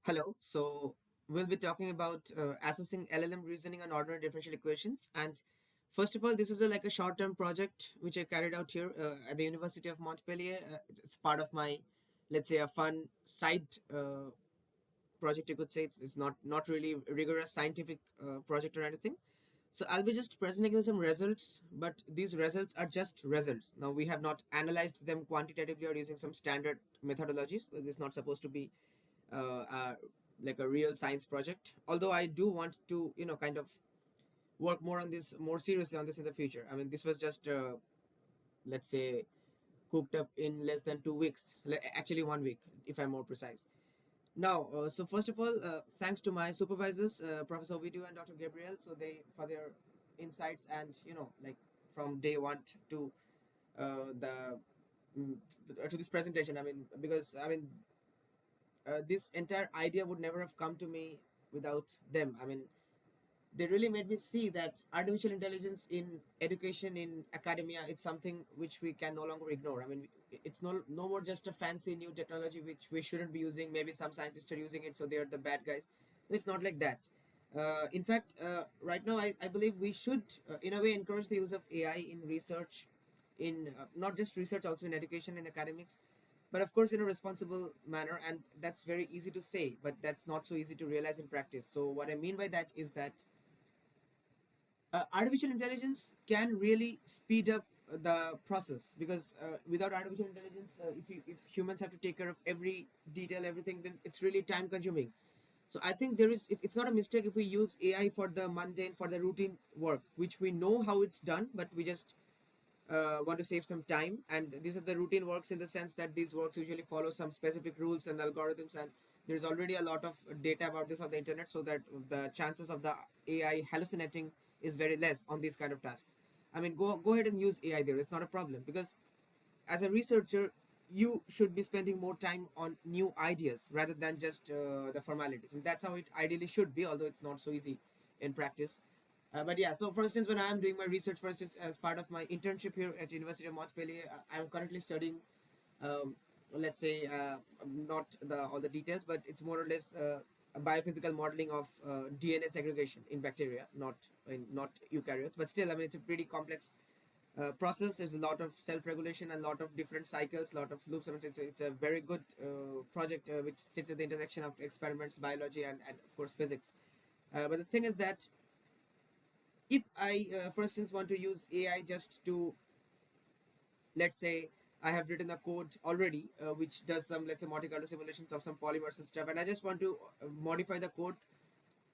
Hello. So we'll be talking about assessing LLM reasoning on ordinary differential equations. And first of all, this is like a short-term project which I carried out here at the University of Montpellier. It's part of my, let's say, a fun side project. You could say it's not really rigorous scientific project or anything. So I'll be just presenting you some results, but these results are just results. Now we have not analyzed them quantitatively or using some standard methodologies. This is not supposed to be uh, like a real science project. Although I do want to, kind of work more on this, more seriously on this in the future. I mean, this was just, let's say, cooked up in less than 2 weeks, actually 1 week, if I'm more precise. Now, so first of all, thanks to my supervisors, Professor Ovidio and Dr. Gabriel, so they for their insights and like from day one to the mm, to this presentation. I mean, because this entire idea would never have come to me without them. I mean, they really made me see that artificial intelligence in education, in academia, it's something which we can no longer ignore. I mean, it's no more just a fancy new technology which we shouldn't be using. Maybe some scientists are using it, so they're the bad guys. It's not like that. In fact, right now, I believe we should, in a way, encourage the use of AI in research, in not just research, also in education and academics, but of course in a responsible manner. And that's very easy to say, but that's not so easy to realize in practice. So what I mean by that is that artificial intelligence can really speed up the process, because without artificial intelligence, if humans have to take care of every detail, everything, then it's really time consuming. So I think it's not a mistake if we use AI for the mundane, for the routine work which we know how it's done, but we just want to save some time. And these are the routine works in the sense that these works usually follow some specific rules and algorithms, and there's already a lot of data about this on the internet, so that the chances of the AI hallucinating is very less on these kind of tasks. I mean, go ahead and use AI there. It's not a problem, because as a researcher, you should be spending more time on new ideas rather than just the formalities, and that's how it ideally should be, although it's not so easy in practice. But yeah, so for instance, when I am doing my research, for instance, as part of my internship here at University of Montpellier, I'm currently studying, um, let's say, not all the details, but it's more or less a biophysical modeling of DNA segregation in bacteria, not eukaryotes, but still, I mean, it's a pretty complex process. There's a lot of self-regulation and a lot of different cycles, a lot of loops. I mean, it's a very good project which sits at the intersection of experiments, biology, and of course physics. But the thing is that if I, for instance, want to use AI just to, let's say, I have written a code already which does some, let's say, Monte Carlo simulations of some polymers and stuff, and I just want to modify the code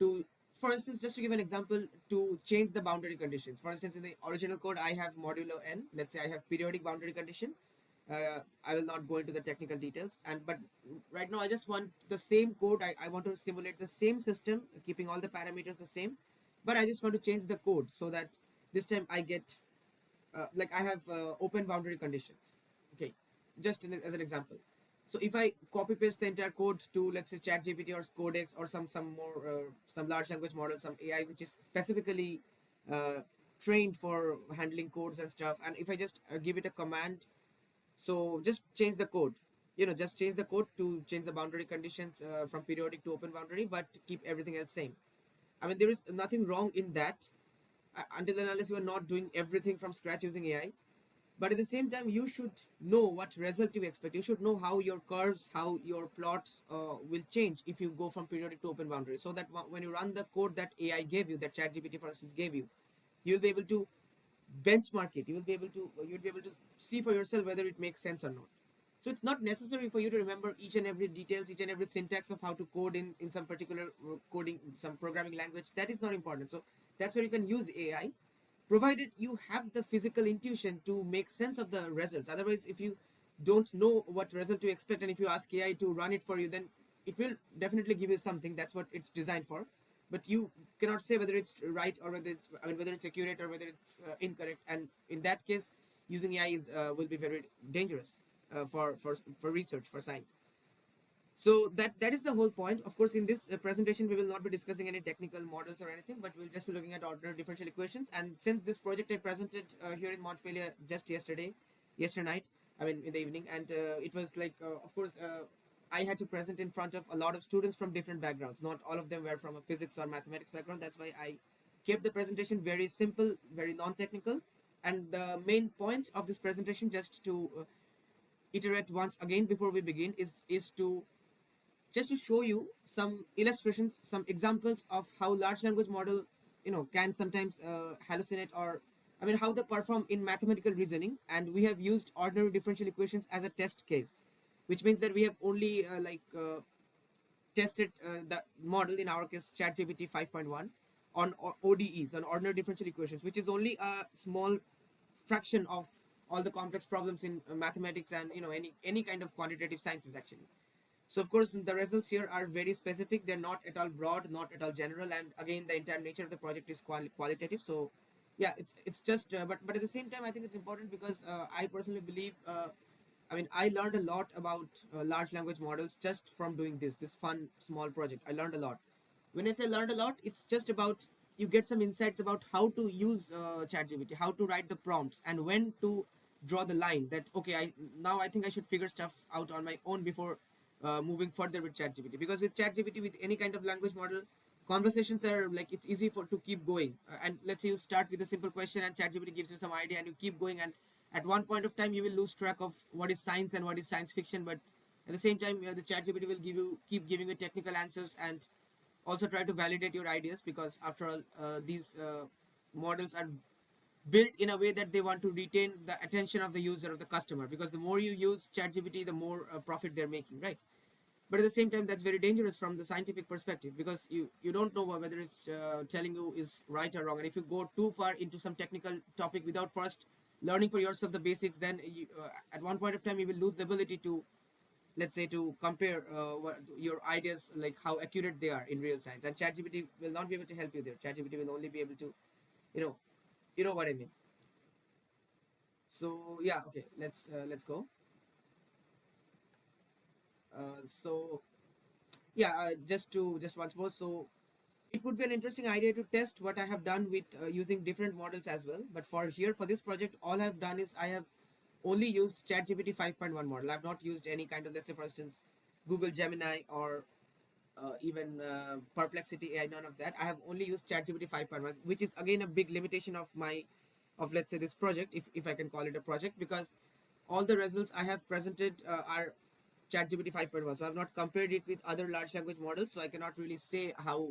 to, for instance, just to give an example, to change the boundary conditions. For instance, in the original code, I have modulo n. Let's say I have periodic boundary condition. I will not go into the technical details. And but right now, I just want the same code. I want to simulate the same system, keeping all the parameters the same, but I just want to change the code so that this time I get like I have open boundary conditions. Okay, just as an example. So if I copy paste the entire code to, let's say, ChatGPT or Codex or some more some large language model, some AI which is specifically uh, trained for handling codes and stuff, and if I just give it a command, so just change the code, just change the code to change the boundary conditions from periodic to open boundary, but keep everything else same. I mean, there is nothing wrong in that until and unless you are not doing everything from scratch using AI. But at the same time, you should know what result you expect. You should know how your curves, how your plots will change if you go from periodic to open boundary, so that when you run the code that AI gave you, that ChatGPT for instance gave you, you'll be able to benchmark it. You'll be able to see for yourself whether it makes sense or not. So it's not necessary for you to remember each and every details, each and every syntax of how to code in some particular coding, some programming language. That is not important. So that's where you can use AI, provided you have the physical intuition to make sense of the results. Otherwise, if you don't know what result to expect, and if you ask AI to run it for you, then it will definitely give you something. That's what it's designed for. But you cannot say whether it's right or whether it's, I mean, whether it's accurate or whether it's incorrect. And in that case, using AI is will be very dangerous for research, for science. So that is the whole point. Of course, in this presentation, we will not be discussing any technical models or anything, but we'll just be looking at ordinary differential equations. And since this project I presented here in Montpellier just yesterday night, I mean in the evening, and it was like, of course, I had to present in front of a lot of students from different backgrounds. Not all of them were from a physics or mathematics background. That's why I kept the presentation very simple, very non-technical. And the main point of this presentation, just to iterate once again before we begin, is to just to show you some illustrations, some examples of how large language model, can sometimes hallucinate, or I mean how they perform in mathematical reasoning. And we have used ordinary differential equations as a test case, which means that we have only tested the model, in our case ChatGPT 5.1, on ODEs, on ordinary differential equations, which is only a small fraction of all the complex problems in mathematics and any kind of quantitative sciences actually. So of course the results here are very specific. They're not at all broad, not at all general, and again the entire nature of the project is qualitative. So yeah, it's just but at the same time I think it's important because I personally believe I mean I learned a lot about large language models just from doing this fun small project. I learned a lot. When I say learned a lot, it's just about you get some insights about how to use ChatGPT, how to write the prompts, and when to draw the line that okay, I think I should figure stuff out on my own before moving further with ChatGPT. Because with ChatGPT, with any kind of language model, conversations are like it's easy for to keep going. And let's say you start with a simple question and ChatGPT gives you some idea, and you keep going, and at one point of time you will lose track of what is science and what is science fiction. But at the same time, the ChatGPT will keep giving you technical answers and also try to validate your ideas, because after all these models are built in a way that they want to retain the attention of the user, of the customer, because the more you use ChatGPT, the more profit they're making, right? But at the same time, that's very dangerous from the scientific perspective, because you don't know whether it's telling you is right or wrong. And if you go too far into some technical topic without first learning for yourself the basics, then at one point of time you will lose the ability to, let's say, to compare your ideas, like how accurate they are in real science. And ChatGPT will not be able to help you there. ChatGPT will only be able to, you know you know what I mean. So yeah, okay, let's go. So yeah, just once more. So it would be an interesting idea to test what I have done with using different models as well. But for here, for this project, all I've done is I have only used ChatGPT 5.1 model. I've not used any kind of, let's say, for instance, Google Gemini or even Perplexity AI. None of that. I have only used ChatGPT 5.1, which is again a big limitation of my, of let's say this project, if I can call it a project, because all the results I have presented are ChatGPT 5.1. So I've not compared it with other large language models, so I cannot really say how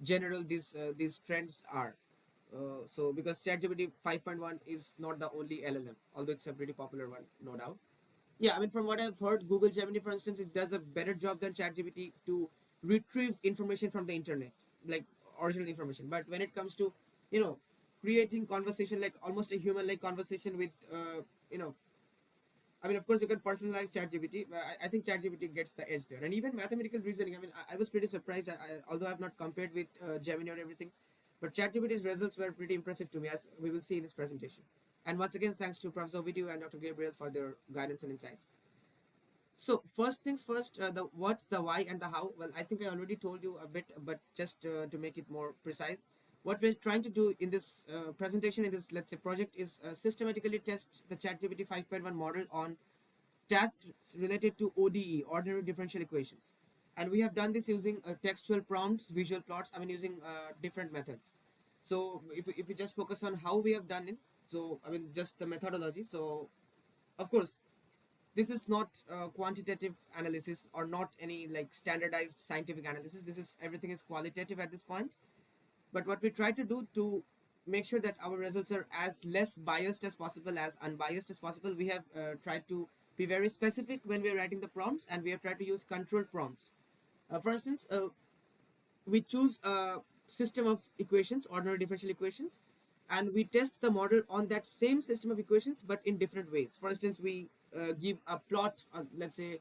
general these trends are. So because ChatGPT 5.1 is not the only LLM, although it's a pretty popular one, no doubt. Yeah, I mean, from what I've heard, Google Gemini, for instance, it does a better job than ChatGPT to retrieve information from the internet, like original information. But when it comes to, you know, creating conversation, like almost a human-like conversation with, you know, I mean, of course, you can personalize ChatGPT. But I think ChatGPT gets the edge there, and even mathematical reasoning. I mean, I was pretty surprised. Although I've not compared with Gemini or everything, but ChatGPT's results were pretty impressive to me, as we will see in this presentation. And once again, thanks to Professor Video and Dr. Gabriel for their guidance and insights. So first things first, the what, the why, and the how. Well, I think I already told you a bit, but just to make it more precise, what we're trying to do in this presentation, in this, let's say, project, is systematically test the ChatGPT 5.1 model on tasks related to ODE, ordinary differential equations. And we have done this using textual prompts, visual plots, I mean using different methods. So if we just focus on how we have done it, so I mean just the methodology. So of course, this is not quantitative analysis, or not any like standardized scientific analysis. This is, everything is qualitative at this point. But what we try to do to make sure that our results are as less biased as possible, as unbiased as possible, we have tried to be very specific when we are writing the prompts, and we have tried to use controlled prompts. For instance, we choose a system of equations, ordinary differential equations, and we test the model on that same system of equations but in different ways. For instance, we give a plot, let's say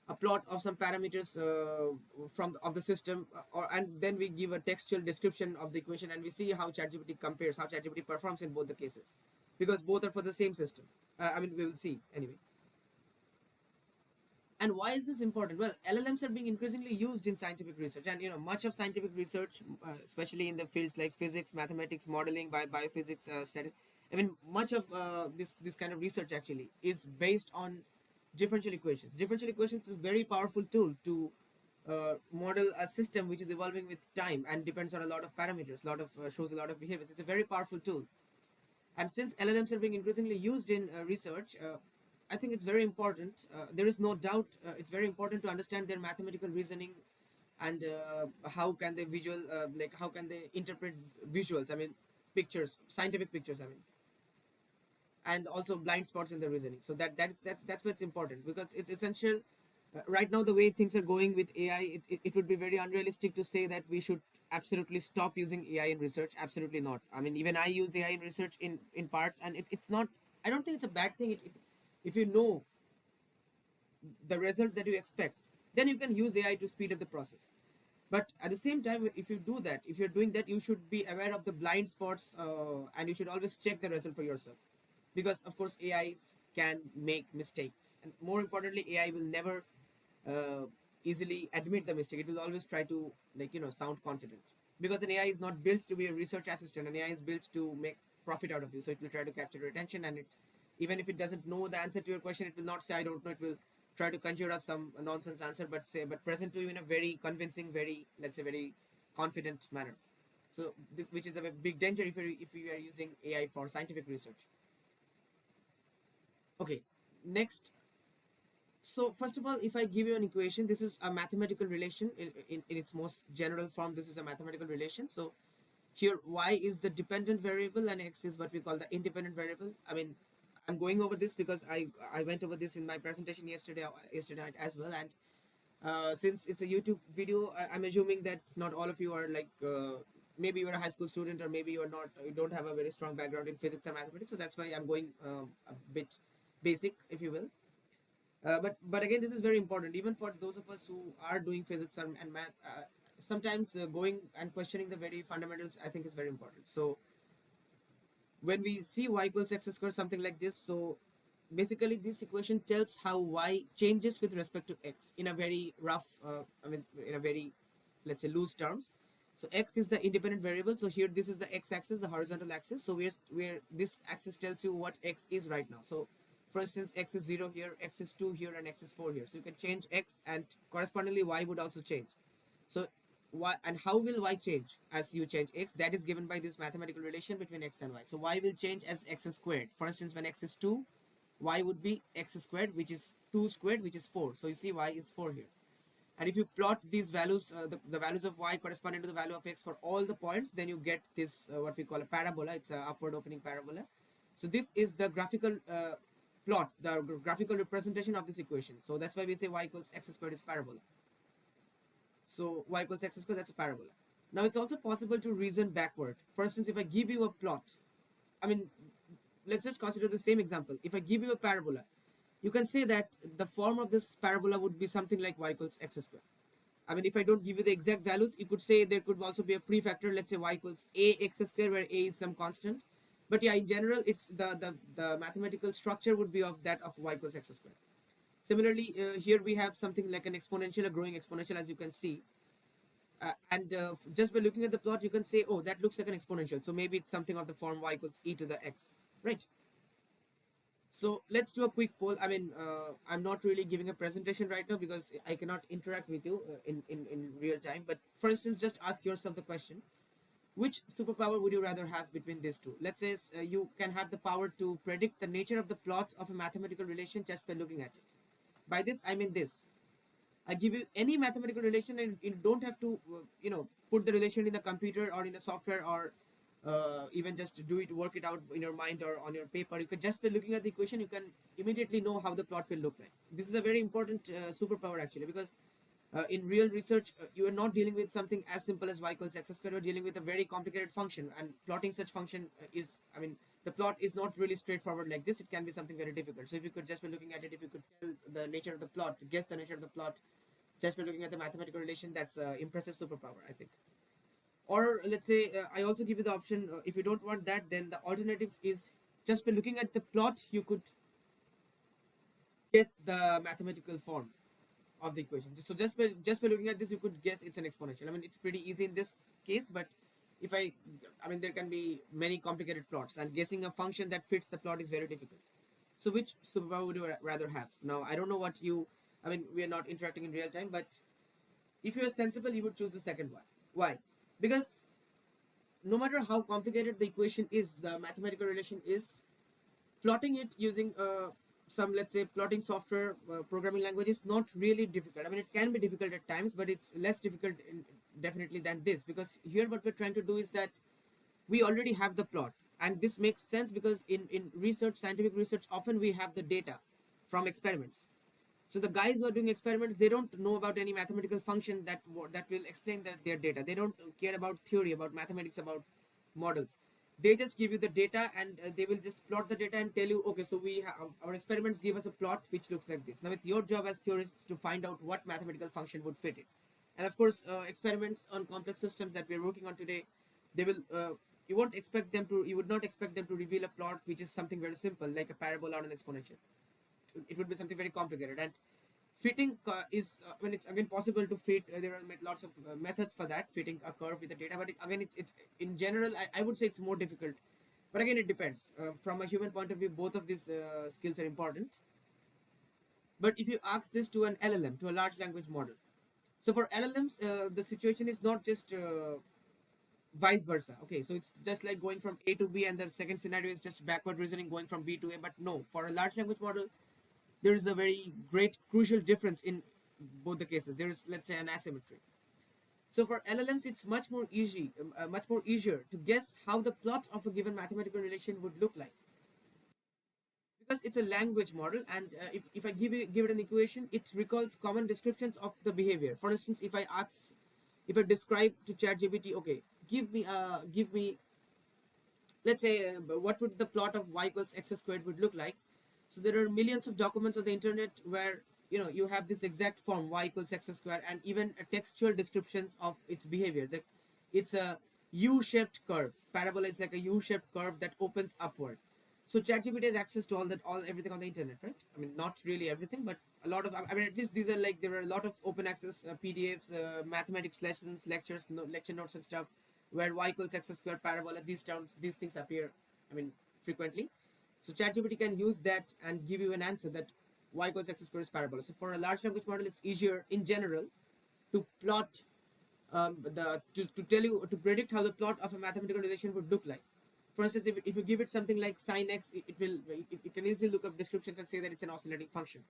a plot of some parameters from of the system, or and then we give a textual description of the equation, and we see how ChatGPT compares, how ChatGPT performs in both the cases, because both are for the same system. I mean, we will see anyway. And why is this important? Well, LLMs are being increasingly used in scientific research, and much of scientific research, especially in the fields like physics, mathematics, modeling, biophysics, statistics. I mean, much of this kind of research actually is based on differential equations. Differential equations is a very powerful tool to model a system which is evolving with time and depends on a lot of parameters, a lot of shows a lot of behaviors. It's a very powerful tool, and since LLMs are being increasingly used in research, I think it's very important. There is no doubt it's very important to understand their mathematical reasoning and how can they visual like how can they interpret visuals. I mean, pictures, scientific pictures. I mean, and also blind spots in the reasoning. So that's what's important because it's essential. Right now, the way things are going with AI, it would be very unrealistic to say that we should absolutely stop using AI in research. Absolutely not. I mean, even I use AI in research in parts, and it's not. I don't think it's a bad thing. If you know the result that you expect, then you can use AI to speed up the process. But at the same time, if you do that, if you're doing that, you should be aware of the blind spots, and you should always check the result for yourself, because of course AIs can make mistakes, and more importantly, AI will never uh, easily admit the mistake. It will always try to, like, sound confident, because an AI is not built to be a research assistant. An AI is built to make profit out of you, so it will try to capture your attention, and it's, even if it doesn't know the answer to your question, it will not say I don't know. It will try to conjure up some nonsense answer, but present to you in a very convincing, very, let's say, very confident manner. So which is a big danger if you are using AI for scientific research. Okay, next. So first of all, if I give you an equation, this is a mathematical relation in its most general form. This is a mathematical relation. So here y is the dependent variable and x is what we call the independent variable. I mean, I'm going over this because I went over this in my presentation yesterday night as well. And since it's a YouTube video, I'm assuming that not all of you are like, maybe you're a high school student, or maybe you're not, you don't have a very strong background in physics and mathematics. So that's why I'm going a bit basic, if you will. But again, this is very important even for those of us who are doing physics and math. Sometimes going and questioning the very fundamentals, I think, is very important. So when we see y equals x squared, something like this, so basically this equation tells how y changes with respect to x in a very rough, I mean, in a very, let's say, loose terms. So x is the independent variable. So here this is the x-axis, the horizontal axis. So we're this axis tells you what x is right now. So for instance, x is 0 here, x is 2 here, and x is 4 here. So you can change x, and correspondingly y would also change. So y, and how will y change as you change x? That is given by this mathematical relation between x and y. So y will change as x squared. For instance, when x is 2, y would be x squared, which is 2 squared, which is 4. So you see y is 4 here. And if you plot these values, the values of y corresponding to the value of x for all the points, then you get this, what we call a parabola. It's a upward opening parabola. So this is the graphical plot, the graphical representation of this equation. So that's why we say y equals x squared is parabola. So y equals x squared, that's a parabola. Now it's also possible to reason backward. For instance, if I give you a plot, I mean, let's just consider the same example. If I give you a parabola, you can say that the form of this parabola would be something like y equals x squared. I mean, if I don't give you the exact values, you could say there could also be a prefactor. Let's say y equals a x squared, where a is some constant. But yeah, in general, it's the mathematical structure would be of that of y equals x squared. Similarly, here we have something like an exponential, a growing exponential, as you can see. And just by looking at the plot, you can say, oh, that looks like an exponential. So maybe it's something of the form y equals e to the x, right? So let's do a quick poll. I mean, I'm not really giving a presentation right now because I cannot interact with you in real time. But for instance, just ask yourself the question, which superpower would you rather have between these two? Let's say you can have the power to predict the nature of the plot of a mathematical relation just by looking at it. By this, I mean this. I give you any mathematical relation, and you don't have to, put the relation in the computer or in the software, or even just do it, work it out in your mind or on your paper. You can just by looking at the equation, you can immediately know how the plot will look like. This is a very important superpower actually, because in real research, you are not dealing with something as simple as y equals x squared. You're dealing with a very complicated function, and plotting such function is, I mean, the plot is not really straightforward like this. It can be something very difficult. So if you could just by looking at it, if you could tell the nature of the plot, guess the nature of the plot, just by looking at the mathematical relation, that's an impressive superpower, I think. Or let's say, I also give you the option, if you don't want that, then the alternative is just by looking at the plot, you could guess the mathematical form of the equation. So just by looking at this, you could guess it's an exponential. I mean, it's pretty easy in this case, but if I mean, there can be many complicated plots, and guessing a function that fits the plot is very difficult. So which superpower would you rather have? Now I don't know what you. I mean, we are not interacting in real time, but if you are sensible, you would choose the second one. Why? Because no matter how complicated the equation is, the mathematical relation is, plotting it using some, let's say, plotting software, programming language is not really difficult. I mean, it can be difficult at times, but it's less difficult definitely than this, because here what we're trying to do is that we already have the plot, and this makes sense because in research, scientific research, often we have the data from experiments. So the guys who are doing experiments, they don't know about any mathematical function that will explain their data. They don't care about theory, about mathematics, about models. They just give you the data, and they will just plot the data and tell you, okay, so we have our experiments give us a plot which looks like this. Now it's your job as theorists to find out what mathematical function would fit it. And of course, experiments on complex systems that we're working on today, they will you would not expect them to reveal a plot which is something very simple like a parabola or an exponential. It would be something very complicated. And fitting is when it's again possible to fit, there are lots of methods for that, fitting a curve with the data, but again it's in general, I would say it's more difficult. But again, it depends. From a human point of view, both of these skills are important. But if you ask this to an LLM, to a large language model, so for LLMs, the situation is not just vice versa. Okay, so it's just like going from A to B, and the second scenario is just backward reasoning going from B to A. But no, for a large language model, there is a very great crucial difference in both the cases. There is, let's say, an asymmetry. So for LLMs, it's much more easier to guess how the plot of a given mathematical relation would look like, because it's a language model. And if I give it an equation, it recalls common descriptions of the behavior. For instance, if I describe to ChatGPT, okay, give me, let's say, what would the plot of y equals x squared would look like. So there are millions of documents on the internet where you have this exact form, y equals x squared, and even a textual descriptions of its behavior. It's a u-shaped curve. Parabola is like a u-shaped curve that opens upward. So ChatGPT has access to all everything on the internet, right? I mean, not really everything, but a lot of. I mean, at least these are like, there are a lot of open access PDFs, mathematics lessons, lectures, lecture notes and stuff, where y equals x squared, parabola, these things appear. I mean, frequently. So ChatGPT can use that and give you an answer that y equals x squared is parabola. So for a large language model, it's easier in general to plot to tell you, to predict how the plot of a mathematical relation would look like. For instance, if you give it something like sine x, it can easily look up descriptions and say that it's an oscillating function.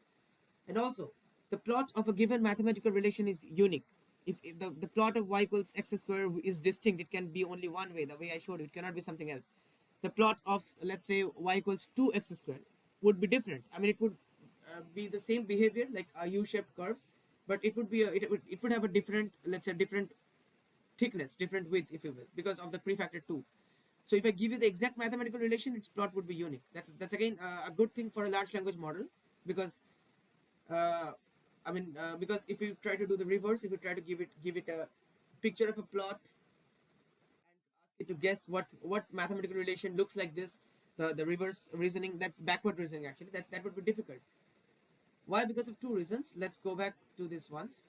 And also, the plot of a given mathematical relation is unique. If the plot of y equals x squared is distinct, it can be only one way, the way I showed you. It cannot be something else. The plot of, let's say, y equals 2x squared would be different. I mean, it would be the same behavior, like a U-shaped curve, but it would have a different, let's say, different thickness, different width, if you will, because of the prefactor 2. So if I give you the exact mathematical relation, its plot would be unique. That's again a good thing for a large language model, because uh, because if you try to do the reverse, if you try to give it a picture of a plot and ask it to guess what mathematical relation looks like this, the reverse reasoning, that's backward reasoning actually, that would be difficult. Why? Because of two reasons. Let's go back to this once.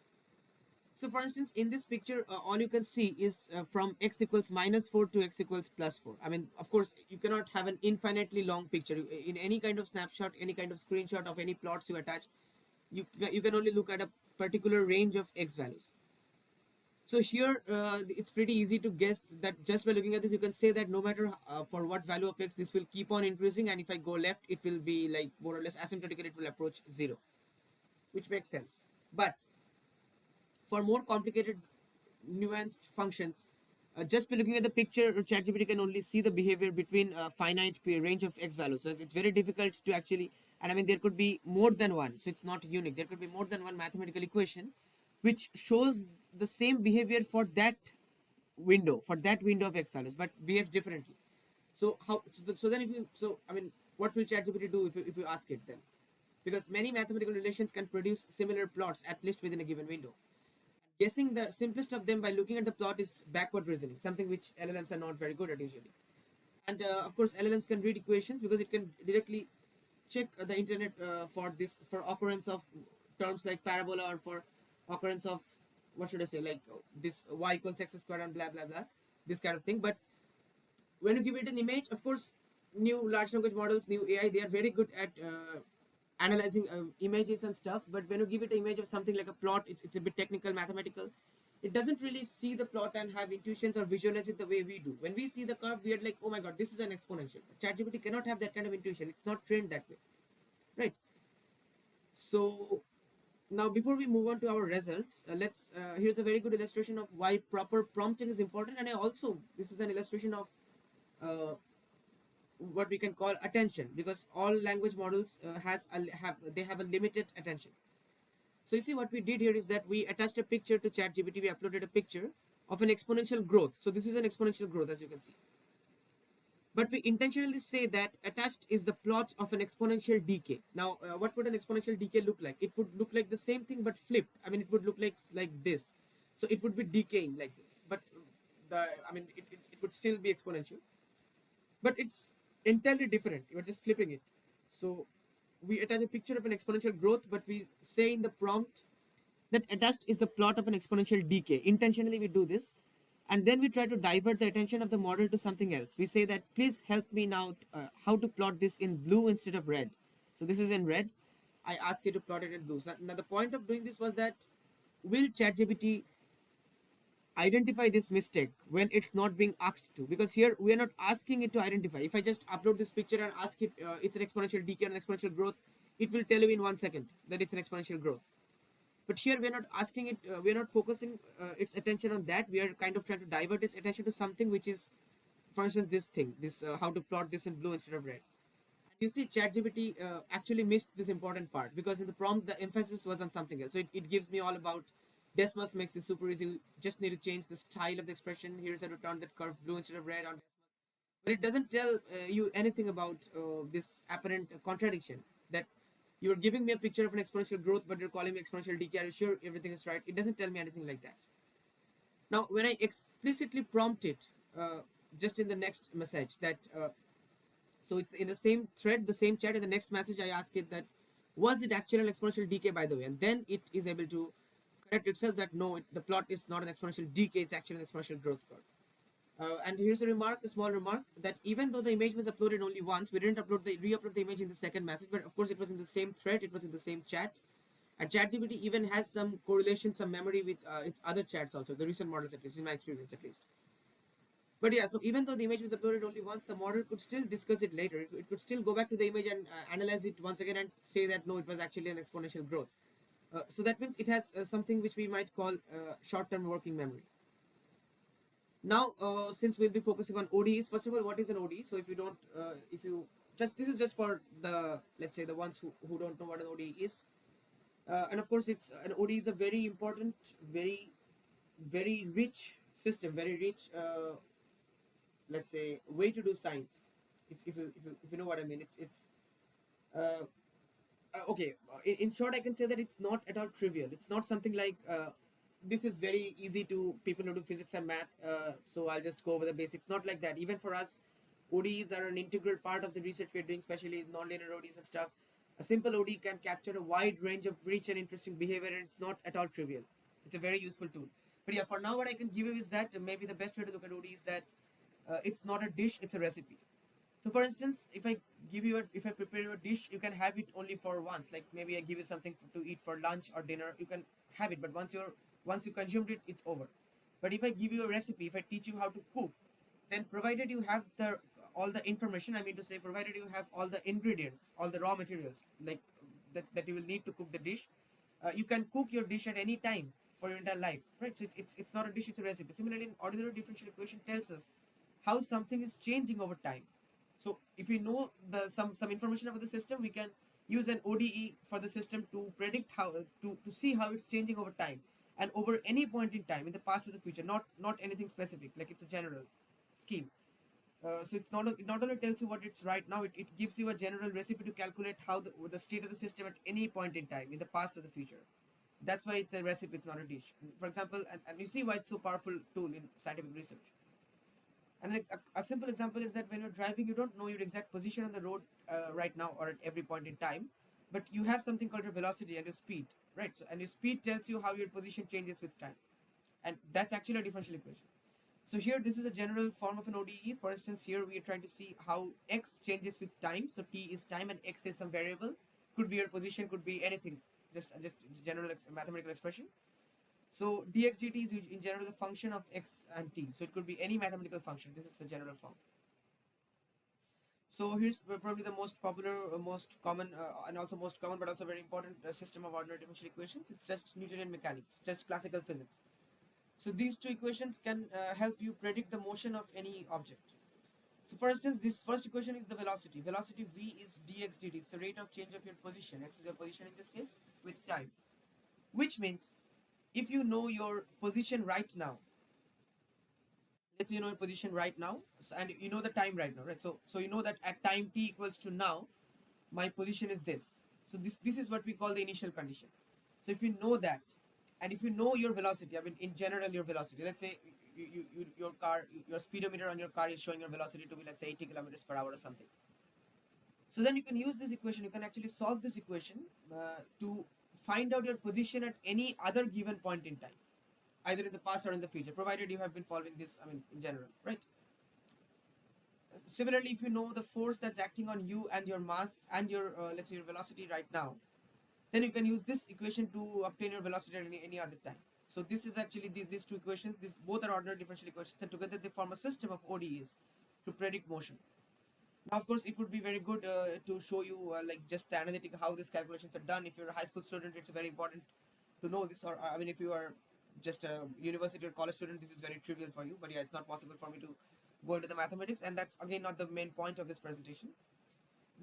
So for instance, in this picture, all you can see is from x equals -4 to x equals +4. I mean, of course, you cannot have an infinitely long picture. In any kind of snapshot, any kind of screenshot of any plots you attach, you can only look at a particular range of x values. So here, it's pretty easy to guess that just by looking at this, you can say that no matter for what value of x, this will keep on increasing, and if I go left, it will be like more or less asymptotically, it will approach 0, which makes sense. But for more complicated, nuanced functions, just by looking at the picture, ChatGPT can only see the behavior between a finite range of x values. So it's very difficult to actually, and I mean, there could be more than one. So it's not unique. There could be more than one mathematical equation which shows the same behavior for that window of x values, but behaves differently. So how? So then, I mean, what will ChatGPT do if you ask it then? Because many mathematical relations can produce similar plots at least within a given window. Guessing the simplest of them by looking at the plot is backward reasoning, something which LLMs are not very good at usually. And of course, LLMs can read equations because it can directly check the internet for occurrence of terms like parabola, or for occurrence of, what should I say, like this y equals x squared and blah blah blah, this kind of thing. But when you give it an image, of course, new large language models, new AI, they are very good at analyzing images and stuff. But when you give it an image of something like a plot, it's a bit technical, mathematical. It doesn't really see the plot and have intuitions or visualize it the way we do. When we see the curve, we are like, oh my god, this is an exponential. ChatGPT cannot have that kind of intuition. It's not trained that way, right? So now before we move on to our results, let's here's a very good illustration of why proper prompting is important. And I also, this is an illustration of uh, what we can call attention, because all language models have a limited attention. So you see what we did here is that we attached a picture to ChatGPT. We uploaded a picture of an exponential growth. So this is an exponential growth, as you can see. But we intentionally say that attached is the plot of an exponential decay. Now, what would an exponential decay look like? It would look like the same thing but flipped. I mean, it would look like this. So it would be decaying like this. But it would still be exponential, but it's entirely different. You're just flipping it. So we attach a picture of an exponential growth, but we say in the prompt that attached is the plot of an exponential decay. Intentionally, we do this. And then we try to divert the attention of the model to something else. We say that, please help me now how to plot this in blue instead of red. So this is in red. I ask you to plot it in blue. So now the point of doing this was that, will ChatGPT identify this mistake when it's not being asked to? Because here we are not asking it to identify. If I just upload this picture and ask it, it's an exponential decay and an exponential growth, it will tell you in 1 second that it's an exponential growth. But here we are not asking it, we are not focusing its attention on that. We are kind of trying to divert its attention to something which is, for instance, this thing, this how to plot this in blue instead of red. You see, ChatGPT actually missed this important part, because in the prompt the emphasis was on something else. So it gives me all about Desmos makes this super easy. You just need to change the style of the expression. Here's how to turn that curve blue instead of red on Desmos. But it doesn't tell you anything about this apparent contradiction, that you're giving me a picture of an exponential growth, but you're calling me exponential decay. Are you sure everything is right? It doesn't tell me anything like that. Now, when I explicitly prompt it, just in the next message, that so it's in the same thread, the same chat, in the next message, I ask it that, was it actually an exponential decay, by the way? And then it is able to correct itself that no, the plot is not an exponential decay, it's actually an exponential growth curve. And here's a remark, a small remark, that even though the image was uploaded only once, we didn't re-upload the image in the second message, but of course it was in the same thread, it was in the same chat. And ChatGPT even has some correlation, some memory with its other chats also, the recent models at least, in my experience at least. But yeah, so even though the image was uploaded only once, the model could still discuss it later. It could still go back to the image and analyze it once again and say that no, it was actually an exponential growth. So that means it has something which we might call short-term working memory. Now, since we'll be focusing on ODEs, first of all, what is an ODE? So if you don't, if you just, this is just for the, let's say, the ones who don't know what an ODE is. And of course, it's an ODE is a very important, very rich system, very rich, let's say, way to do science. If you know what I mean, it's uh, okay. In short, I can say that it's not at all trivial. It's not something like this is very easy to people who do physics and math. So I'll just go over the basics. Not like that. Even for us, ODEs are an integral part of the research we're doing, especially nonlinear ODEs and stuff. A simple ODE can capture a wide range of rich and interesting behavior, and it's not at all trivial. It's a very useful tool. But yeah, for now, what I can give you is that maybe the best way to look at ODE is that it's not a dish; it's a recipe. So for instance, if I prepare you a dish, you can have it only for once. Like maybe I give you something to eat for lunch or dinner, you can have it, but once you consumed it, it's over. But if I give you a recipe, if I teach you how to cook, then provided you have the all the information, I mean to say, provided you have all the ingredients, all the raw materials, like that you will need to cook the dish, you can cook your dish at any time for your entire life, right? So it's not a dish, it's a recipe. Similarly, in ordinary differential equation tells us how something is changing over time. So if we know the some information about the system, we can use an ODE for the system to predict how to see how it's changing over time and over any point in time in the past or the future, not anything specific, like it's a general scheme. So it's not it not only tells you what it's right now, it gives you a general recipe to calculate how the state of the system at any point in time in the past or the future. That's why it's a recipe, it's not a dish. For example, and you see why it's so powerful tool in scientific research. And like a simple example is that when you're driving, you don't know your exact position on the road right now or at every point in time, but you have something called your velocity and your speed, right? So, and your speed tells you how your position changes with time, and that's actually a differential equation. So here, this is a general form of an ODE. For instance, here we are trying to see how x changes with time. So t is time and x is some variable. Could be your position, could be anything. Just general mathematical expression. So dx dt is in general the function of x and t. So it could be any mathematical function. This is the general form. So here's probably the most popular, most common, and also most common, but also very important system of ordinary differential equations. It's just Newtonian mechanics, just classical physics. So these two equations can help you predict the motion of any object. So for instance, this first equation is the velocity. Velocity v is dx dt. It's the rate of change of your position. X is your position in this case with time. Which means if you know your position right now, let's say you know your position right now, and you know the time right now, right? So you know that at time t equals to now, my position is this. So this is what we call the initial condition. So if you know that, and if you know your velocity, I mean in general your velocity, let's say your car, your speedometer on your car is showing your velocity to be, let's say, 80 kilometers per hour or something. So then you can use this equation, you can actually solve this equation to find out your position at any other given point in time, either in the past or in the future, provided you have been following this, I mean in general, right? Similarly, if you know the force that's acting on you and your mass and your let's say your velocity right now, then you can use this equation to obtain your velocity at any other time. So this is actually these two equations. These both are ordinary differential equations, and together they form a system of ODEs to predict motion. Now, of course, it would be very good to show you like just the analytic how these calculations are done. If you're a high school student, it's very important to know this. Or I mean, if you are just a university or college student, this is very trivial for you. But yeah, it's not possible for me to go into the mathematics, and that's again not the main point of this presentation.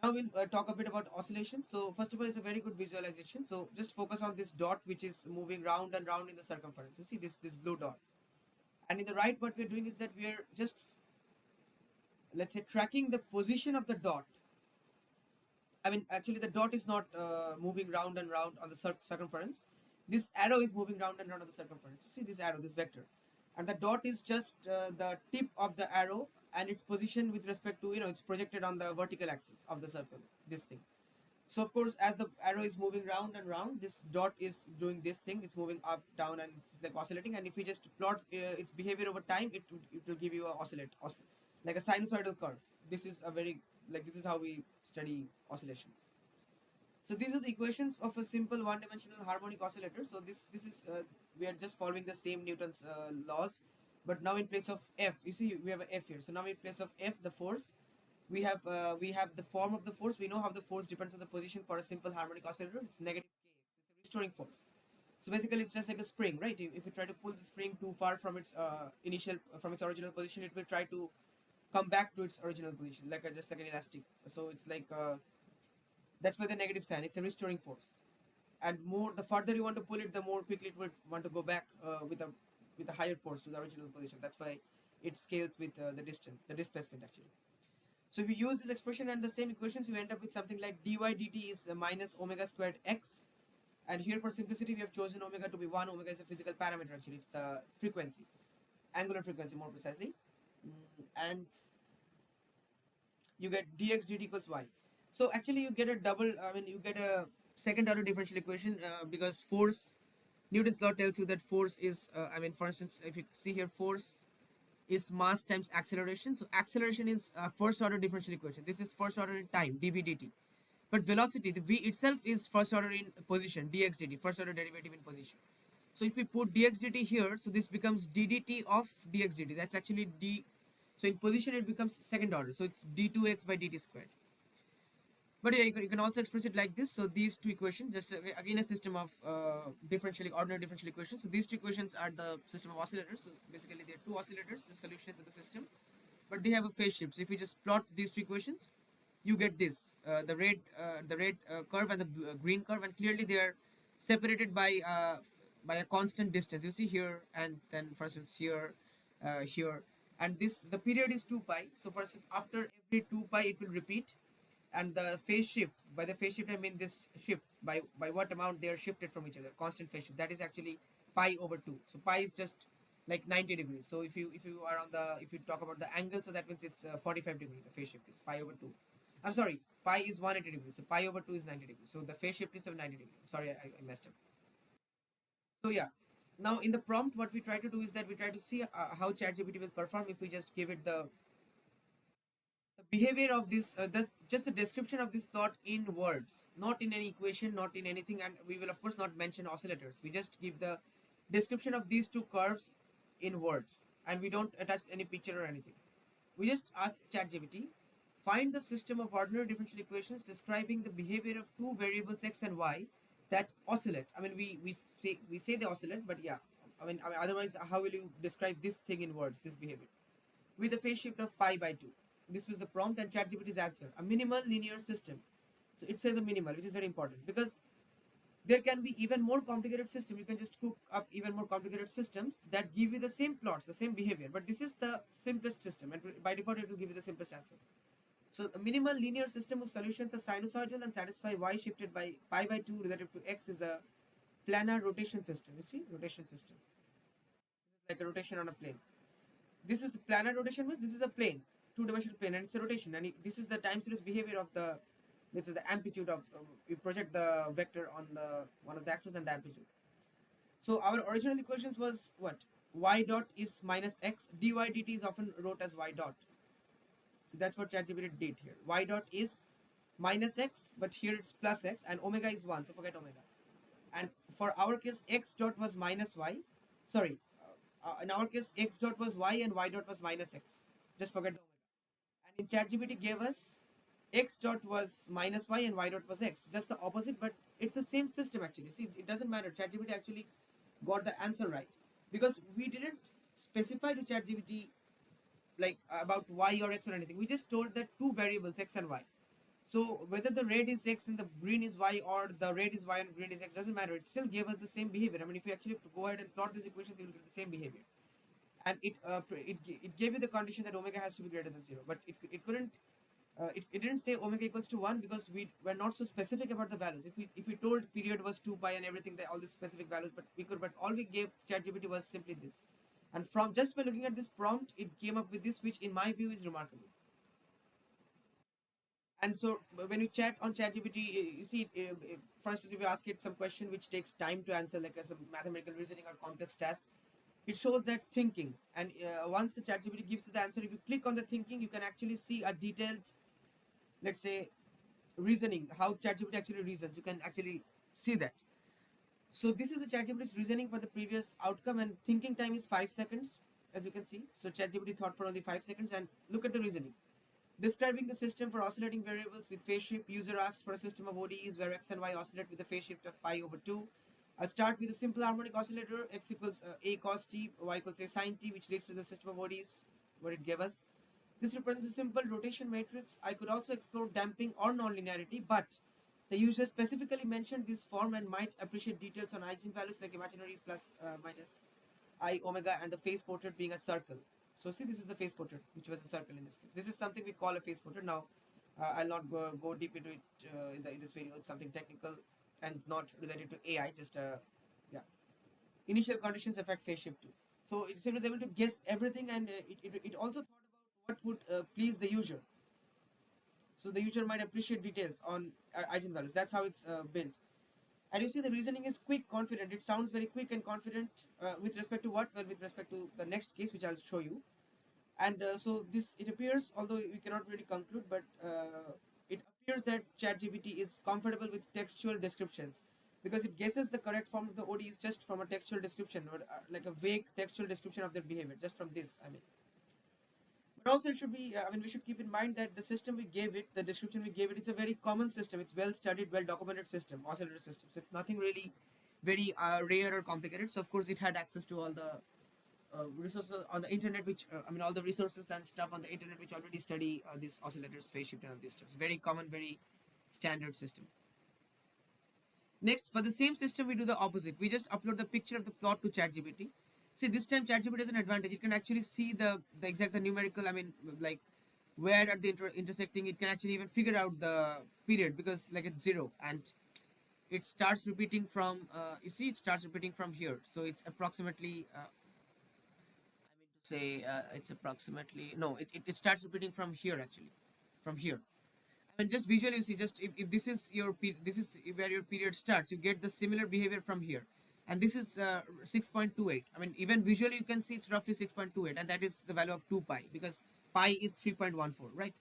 Now we'll talk a bit about oscillations. So first of all, it's a very good visualization. So just focus on this dot which is moving round and round in the circumference. You see this blue dot, and in the right, what we're doing is that we're just, let's say, tracking the position of the dot. I mean, actually, the dot is not moving round and round on the circumference. This arrow is moving round and round on the circumference. You see this arrow, this vector, and the dot is just the tip of the arrow, and its position with respect to, it's projected on the vertical axis of the circle. This thing. So of course, as the arrow is moving round and round, this dot is doing this thing. It's moving up, down, and it's like oscillating. And if we just plot its behavior over time, it will give you a like a sinusoidal curve. This is a very, like, this is how we study oscillations. So these are the equations of a simple one-dimensional harmonic oscillator. So this is we are just following the same Newton's laws, but now in place of F, you see we have a F here. So now in place of F, the force, we have the form of the force. We know how the force depends on the position for a simple harmonic oscillator. It's negative kx. It's a restoring force. So basically, it's just like a spring, right? If you try to pull the spring too far from its from its original position, it will try to come back to its original position, like just like an elastic. So it's like that's why the negative sign. It's a restoring force, and more the farther you want to pull it, the more quickly it will want to go back with a higher force to the original position. That's why it scales with the distance, the displacement actually. So if you use this expression and the same equations, you end up with something like dy dt is minus omega squared x. And here for simplicity, we have chosen omega to be 1. Omega is a physical parameter actually. It's the frequency, angular frequency more precisely. And you get dx dt equals y. So actually you get a double, I mean you get a second order differential equation because force, Newton's law tells you that force is, I mean for instance, if you see here, force is mass times acceleration. So acceleration is first order differential equation. This is first order in time, dv dt. But velocity, the v itself is first order in position, dx dt, first order derivative in position. So if we put dx dt here, so this becomes ddt of dx dt. That's actually d. So in position it becomes second order. So it's d2x by dt squared. But yeah, you can also express it like this. So these two equations, just again a system of ordinary differential equations. So these two equations are the system of oscillators. So basically, there are two oscillators, the solution to the system, but they have a phase shift. So if you just plot these two equations, you get this: the red curve and the green curve, and clearly they are separated by a constant distance. You see here, and then for instance here, here, and this the period is 2 pi. So for instance, after every 2 pi, it will repeat, and the phase shift, by the phase shift I mean this shift by what amount they are shifted from each other, constant phase shift, that is actually pi over 2. So pi is just like 90 degrees. So if you are on the, if you talk about the angle, so that means it's 45 degrees. The phase shift is pi over 2. I'm sorry, pi is 180 degrees, so pi over 2 is 90 degrees. So the phase shift is of 90 degrees. I'm sorry, I messed up. So yeah, Now in the prompt, what we try to do is that we try to see how ChatGPT will perform if we just give it the behavior of this, just the description of this plot in words, not in any equation, not in anything, and we will of course not mention oscillators. We just give the description of these two curves in words, and we don't attach any picture or anything. We just ask ChatGPT, find the system of ordinary differential equations describing the behavior of two variables x and y that oscillate. I mean, we say they oscillate, but yeah, I mean otherwise, how will you describe this thing in words, this behavior? With a phase shift of pi by 2. This was the prompt and ChatGPT's answer. A minimal linear system. So it says a minimal, which is very important because there can be even more complicated system. You can just cook up even more complicated systems that give you the same plots, the same behavior. But this is the simplest system, and by default, it will give you the simplest answer. So a minimal linear system whose solutions are sinusoidal and satisfy y shifted by pi by 2 relative to x is a planar rotation system. You see, rotation system. This is like a rotation on a plane. This is planar rotation means this is a plane, two-dimensional plane, and it's a rotation. And this is the time series behavior of the, which is the amplitude of you project the vector on the one of the axes and the amplitude. So our original equations was what? Y dot is minus x. Dy dt is often wrote as y dot. So that's what ChatGPT did here. Y dot is minus x, but here it's plus x, and omega is 1. So forget omega. And for our case, x dot was minus y. Sorry, in our case, x dot was y and y dot was minus x. Just forget the omega. And in ChatGPT gave us x dot was minus y and y dot was x. Just the opposite, but it's the same system actually. See, it doesn't matter. ChatGPT actually got the answer right because we didn't specify to ChatGPT like about y or x or anything. We just told that two variables x and y. So whether the red is x and the green is y, or the red is y and green is x, doesn't matter. It still gave us the same behavior. I mean, if you actually go ahead and plot these equations, you will get the same behavior. And it gave you the condition that omega has to be greater than 0, but it couldn't. It didn't say omega equals to 1 because we were not so specific about the values. If we told period was 2 pi and everything, all these specific values, but all we gave ChatGPT was simply this. And from just by looking at this prompt, it came up with this, which in my view is remarkable. And so when you chat on ChatGPT, you see, for instance, if you ask it some question which takes time to answer, like some mathematical reasoning or complex task, it shows that thinking. And once the ChatGPT gives you the answer, if you click on the thinking, you can actually see a detailed, let's say, reasoning, how ChatGPT actually reasons. You can actually see that. So this is the ChatGPT's reasoning for the previous outcome, and thinking time is 5 seconds, as you can see. So ChatGPT thought for only 5 seconds, and look at the reasoning. Describing the system for oscillating variables with phase shift, user asks for a system of ODEs where x and y oscillate with a phase shift of pi over 2. I'll start with a simple harmonic oscillator, x equals a cos t, y equals a sin t, which leads to the system of ODEs, what it gave us. This represents a simple rotation matrix. I could also explore damping or nonlinearity, but the user specifically mentioned this form and might appreciate details on eigenvalues like imaginary plus minus I omega and the phase portrait being a circle. So see, this is the phase portrait, which was a circle in this case. This is something we call a phase portrait. Now, I'll not go deep into it in this video. It's something technical and not related to AI. Just yeah, initial conditions affect phase shift too. So it was able to guess everything, and it also thought about what would please the user. So the user might appreciate details on eigenvalues. That's how it's built. And you see, the reasoning is quick, confident. It sounds very quick and confident with respect to what? Well, with respect to the next case, which I'll show you. And so this, it appears, although we cannot really conclude, but it appears that ChatGPT is comfortable with textual descriptions because it guesses the correct form of the ODEs just from a textual description, or like a vague textual description of their behavior, just from this. I mean, but also it should be, I mean, we should keep in mind that the system we gave it, the description we gave it, it's a very common system. It's well studied, well documented system, oscillator system. So it's nothing really very rare or complicated. So of course it had access to all the resources on the internet, which I mean, all the resources and stuff on the internet which already study these oscillators, phase shift, and all these stuff. Very common, very standard system. Next, for the same system, we do the opposite. We just upload the picture of the plot to ChatGPT. See, this time ChatGPT has an advantage. It can actually see the exact, the numerical. I mean, like where at the intersecting. It can actually even figure out the period because like it's 0, and it starts repeating from. You see, it starts repeating from here. So it's approximately. I mean to say, it's approximately no. It starts repeating from here actually, from here. I mean, just visually, you see, just if this is your this is where your period starts, you get the similar behavior from here. and this is 6.28. I mean, even visually you can see it's roughly 6.28, and that is the value of 2 pi, because pi is 3.14, right?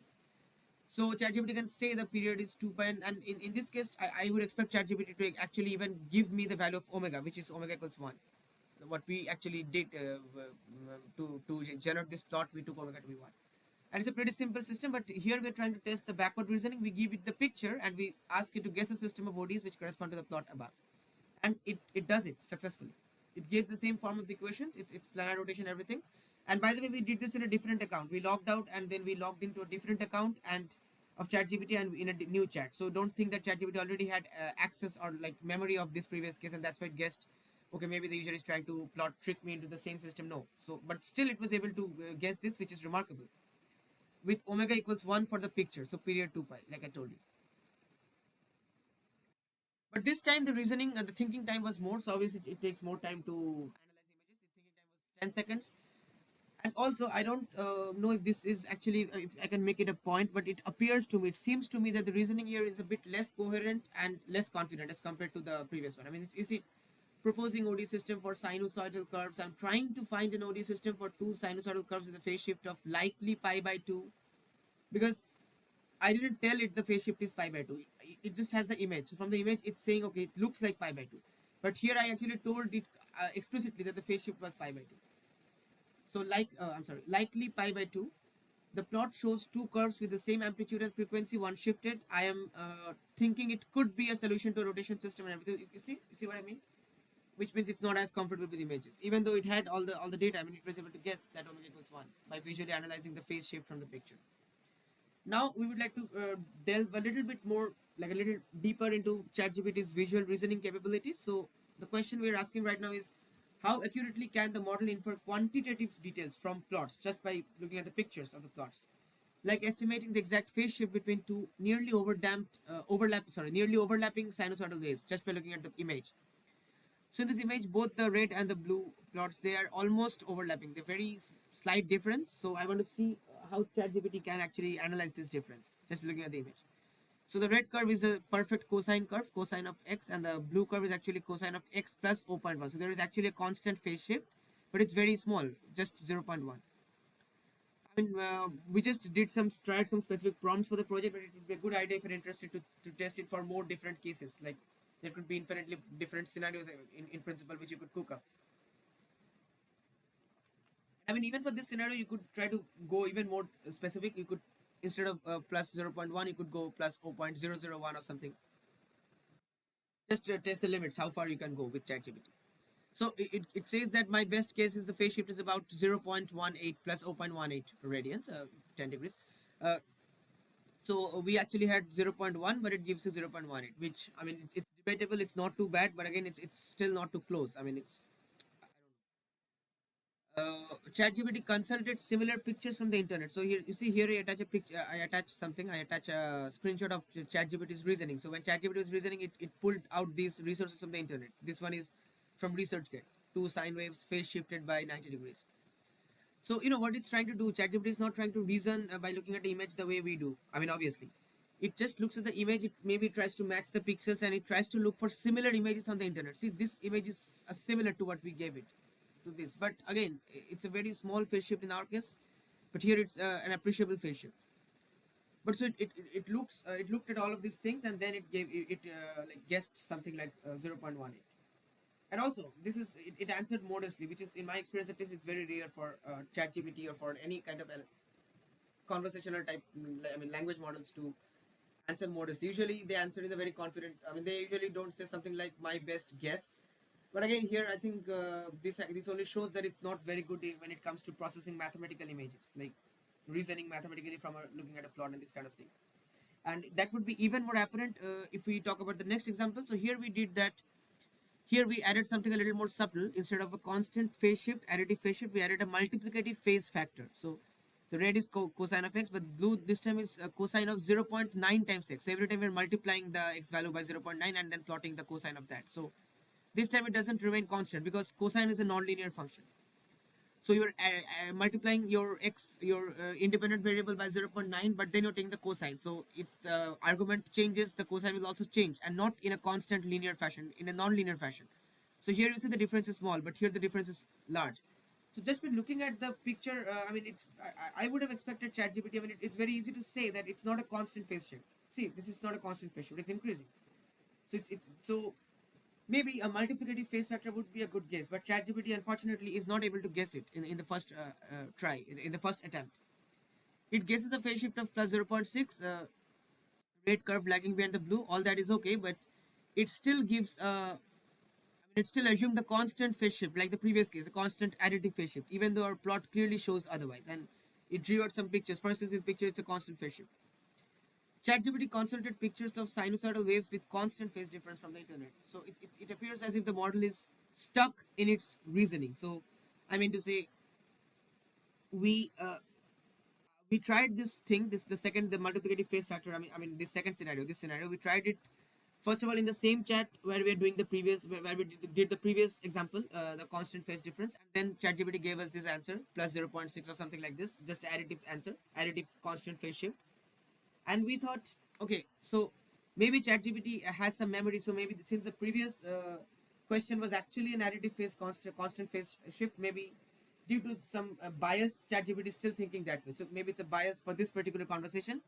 So ChatGPT can say the period is 2 pi, and in this case, I would expect ChatGPT to actually even give me the value of omega, which is omega equals 1. What we actually did to generate this plot, we took omega to be 1. And it's a pretty simple system, but here we're trying to test the backward reasoning. We give it the picture and we ask it to guess a system of ODEs which correspond to the plot above. And it does it successfully. It gives the same form of the equations, it's planar rotation, everything. And by the way, we did this in a different account. We logged out and then we logged into a different account and of ChatGPT and in a new chat. So don't think that ChatGPT already had access or like memory of this previous case, and that's why it guessed, okay, maybe the user is trying to plot trick me into the same system. No. So, but still it was able to guess this, which is remarkable, with omega equals 1 for the picture, so period 2 pi, like I told you. But this time the reasoning and the thinking time was more, so obviously it takes more time to analyze images. The thinking time was 10 seconds. And also, I don't know if this is actually, if I can make it a point, but it appears to me, it seems to me that the reasoning here is a bit less coherent and less confident as compared to the previous one. I mean, you see, proposing OD system for sinusoidal curves. I'm trying to find an OD system for two sinusoidal curves with a phase shift of likely pi by 2, because I didn't tell it the phase shift is pi by 2. It just has the image. So from the image, it's saying, okay, it looks like pi by 2. But here I actually told it explicitly that the phase shift was pi by 2. So I'm sorry, likely pi by 2. The plot shows two curves with the same amplitude and frequency, one shifted. I am thinking it could be a solution to a rotation system and everything. You see what I mean? Which means it's not as comfortable with images. Even though it had all the data, I mean, it was able to guess that omega equals 1 by visually analyzing the phase shift from the picture. Now we would like to delve a little bit more, like a little deeper into ChatGPT's visual reasoning capabilities. So the question we're asking right now is, how accurately can the model infer quantitative details from plots just by looking at the pictures of the plots? Like estimating the exact phase shift between two nearly overlapping sinusoidal waves just by looking at the image. So in this image, both the red and the blue plots, they are almost overlapping. They're very slight difference. So I want to see how ChatGPT can actually analyze this difference just looking at the image. So the red curve is a perfect cosine curve, cosine of x, and the blue curve is actually cosine of x plus 0.1. So there is actually a constant phase shift, but it's very small, just 0.1. I mean, we just did tried some specific prompts for the project, but it would be a good idea if you're interested to test it for more different cases. Like there could be infinitely different scenarios in principle which you could cook up. I mean, even for this scenario, you could try to go even more specific. You could, instead of plus 0.1, you could go plus 0.001 or something. Just test the limits, how far you can go with ChatGPT. So it says that my best case is the phase shift is about 0.18 plus 0.18 radians, 10 degrees. Uh, so we actually had 0.1, but it gives us 0.18, which, I mean, it's debatable. It's not too bad, but again, it's still not too close. I mean, it's ChatGPT consulted similar pictures from the internet. So here you see, here I attach a picture. I attach something. I attach a screenshot of ChatGPT's reasoning. So when ChatGPT was reasoning, it pulled out these resources from the internet. This one is from ResearchGate. Two sine waves phase shifted by 90 degrees. So you know what it's trying to do. ChatGPT is not trying to reason by looking at the image the way we do. I mean, obviously, it just looks at the image. It maybe tries to match the pixels and it tries to look for similar images on the internet. See, this image is similar to what we gave it to this, but again, it's a very small phase shift in our case. But here it's an appreciable phase shift. But so it looks it looked at all of these things and then it gave like guessed something like 0.18. And also this is it answered modestly, which is in my experience at least it's very rare for ChatGPT or for any kind of conversational type, I mean, language models to answer modestly. Usually they answer in a very confident, I mean, they usually don't say something like my best guess. But again, here I think this only shows that it's not very good when it comes to processing mathematical images, like reasoning mathematically from looking at a plot and this kind of thing. And that would be even more apparent if we talk about the next example. So here we did that. Here we added something a little more subtle. Instead of a constant phase shift, additive phase shift, we added a multiplicative phase factor. So the red is cosine of x, but blue this time is cosine of 0.9 times x. So every time we're multiplying the x value by 0.9 and then plotting the cosine of that. So this time it doesn't remain constant because cosine is a nonlinear function. So you're multiplying your x, your independent variable by 0.9, but then you're taking the cosine. So if the argument changes, the cosine will also change, and not in a constant linear fashion, in a non-linear fashion. So here you see the difference is small, but here the difference is large. So just by looking at the picture, I mean, I would have expected ChatGPT. I mean, it's very easy to say that it's not a constant phase shift. See, this is not a constant phase shift; it's increasing. So maybe a multiplicative phase factor would be a good guess, but ChatGPT unfortunately is not able to guess it in the first try, in the first attempt. It guesses a phase shift of plus 0.6, red curve lagging behind the blue. All that is okay, but it still gives it still assumed a constant phase shift, like the previous case, a constant additive phase shift, even though our plot clearly shows otherwise. And it drew out some pictures. For instance, in picture, it's a constant phase shift. ChatGPT consulted pictures of sinusoidal waves with constant phase difference from the internet. So it appears as if the model is stuck in its reasoning. So, I mean to say, we uh, we tried this thing, this the multiplicative phase factor. I mean this scenario, we tried it first of all in the same chat where we are doing the previous, where we did the previous example, the constant phase difference, and then ChatGPT gave us this answer plus 0.6 or something like this, just additive answer, additive constant phase shift. And we thought, okay, so maybe ChatGPT has some memory, so maybe since the previous question was actually an additive phase constant phase shift, maybe due to some bias, ChatGPT is still thinking that way. So maybe it's a bias for this particular conversation.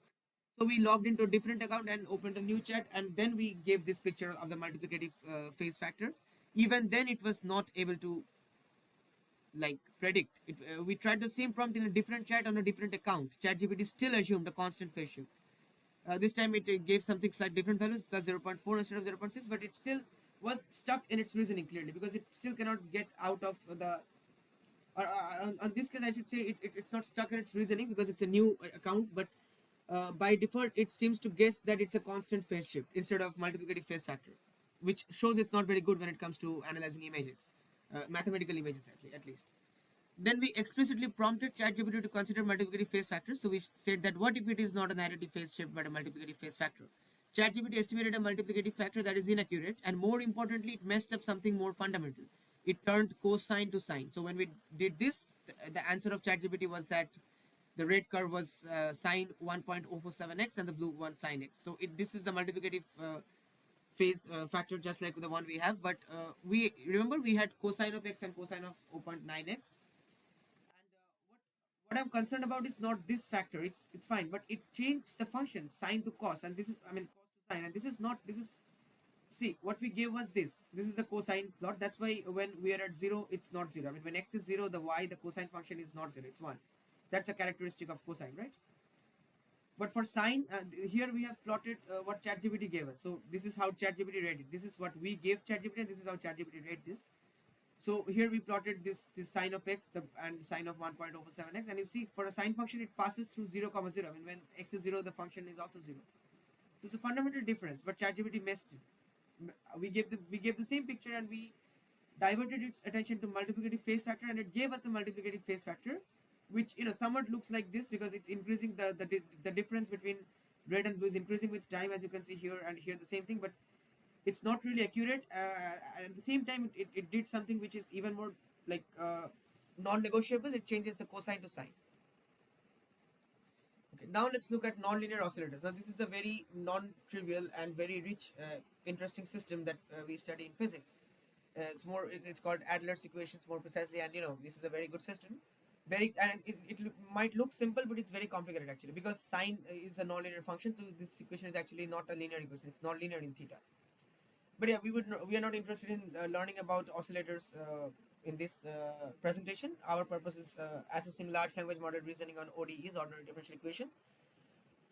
So we logged into a different account and opened a new chat, and then we gave this picture of the multiplicative phase factor. Even then, it was not able to like predict. We tried the same prompt in a different chat on a different account. ChatGPT still assumed a constant phase shift. This time it gave something slightly different values, plus 0.4 instead of 0.6, but it still was stuck in its reasoning clearly, because it still cannot get out of the, on this case I should say it's not stuck in its reasoning because it's a new account, but by default it seems to guess that it's a constant phase shift instead of multiplicative phase factor, which shows it's not very good when it comes to analyzing images, mathematical images at least. Then we explicitly prompted ChatGPT to consider multiplicative phase factors. So we said that what if it is not an additive phase shift but a multiplicative phase factor? ChatGPT estimated a multiplicative factor that is inaccurate, and more importantly, it messed up something more fundamental. It turned cosine to sine. So when we did this, the answer of ChatGPT was that the red curve was sine 1.047x and the blue one sine x. So this is the multiplicative phase factor, just like the one we have. But we remember we had cosine of x and cosine of 0.9x, and what I'm concerned about is not this factor. It's fine, but it changed the function sine to cos, and this is, I mean, cos to sine, and this is not, this is, see what we gave was this. This is the cosine plot. That's why when we are at zero, it's not zero. I mean, when x is zero, the cosine function is not zero. It's one. That's a characteristic of cosine, right? But for sine, here we have plotted what ChatGPT gave us. So this is how ChatGPT read it. This is what we gave ChatGPT, and this is how ChatGPT read this. So here we plotted this sine of x, and sine of 1.07x, and you see for a sine function it passes through 0 comma 0. I mean, when x is 0, the function is also 0. So it's a fundamental difference, but ChatGPT missed it. We gave the same picture, and we diverted its attention to multiplicative phase factor, and it gave us a multiplicative phase factor, which somewhat looks like this, because it's increasing, the difference between red and blue is increasing with time, as you can see here and here, the same thing, but it's not really accurate. At the same time, it did something which is even more like non-negotiable. It changes the cosine to sine. Okay, now let's look at nonlinear oscillators. Now this is a very non-trivial and very rich, interesting system that we study in physics. It's called Adler's equations more precisely, and this is a very good system. Very, and it might look simple, but it's very complicated actually, because sine is a nonlinear function. So this equation is actually not a linear equation. It's not linear in theta. But yeah, we are not interested in learning about oscillators in this presentation. Our purpose is assessing large language model reasoning on ODEs, ordinary differential equations.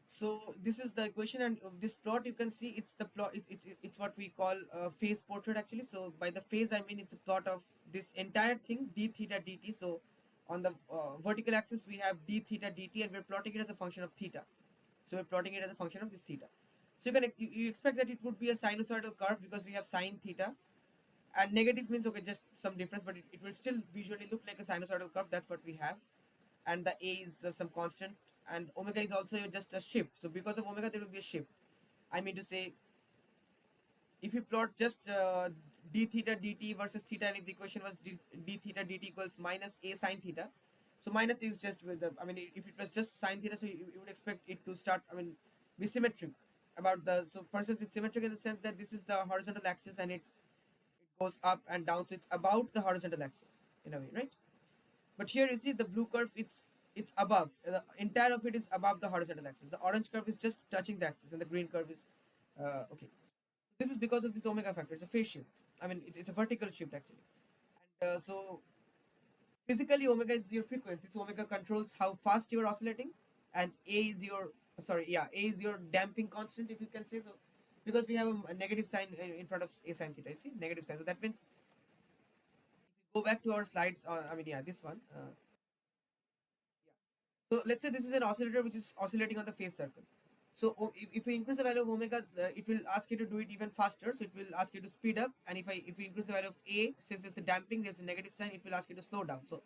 So this is the equation, and this plot you can see, it's the plot. It's what we call a phase portrait actually. So by the phase I mean it's a plot of this entire thing, d theta dt. So on the vertical axis we have d theta dt, and we're plotting it as a function of theta. So we're plotting it as a function of this theta. So you expect that it would be a sinusoidal curve, because we have sine theta, and negative means okay, just some difference, but it will still visually look like a sinusoidal curve. That's what we have, and the a is some constant, and omega is also just a shift. So because of omega there will be a shift. I mean to say, if you plot just d theta dt versus theta, and if the equation was d theta dt equals minus a sine theta, so minus is just with the, I mean, if it was just sine theta, so you would expect it to start, I mean, be symmetric about the, so for instance it's symmetric in the sense that this is the horizontal axis, and it goes up and down, so it's about the horizontal axis in a way, right? But here you see the blue curve, it's above. The entire of it is above the horizontal axis. The orange curve is just touching the axis, and the green curve is okay. This is because of this omega factor. It's a phase shift. I mean, it's a vertical shift actually. And so physically, omega is your frequency. So omega controls how fast you're oscillating, and a is your a is your damping constant, if you can say so, because we have a negative sign in front of a sine theta. You see, negative sign. So that means go back to our slides. I mean, yeah, this one. Yeah. So let's say this is an oscillator which is oscillating on the phase circle. So if we increase the value of omega, it will ask you to do it even faster. So it will ask you to speed up. And if we increase the value of a, since it's the damping, there's a negative sign. It will ask you to slow down. So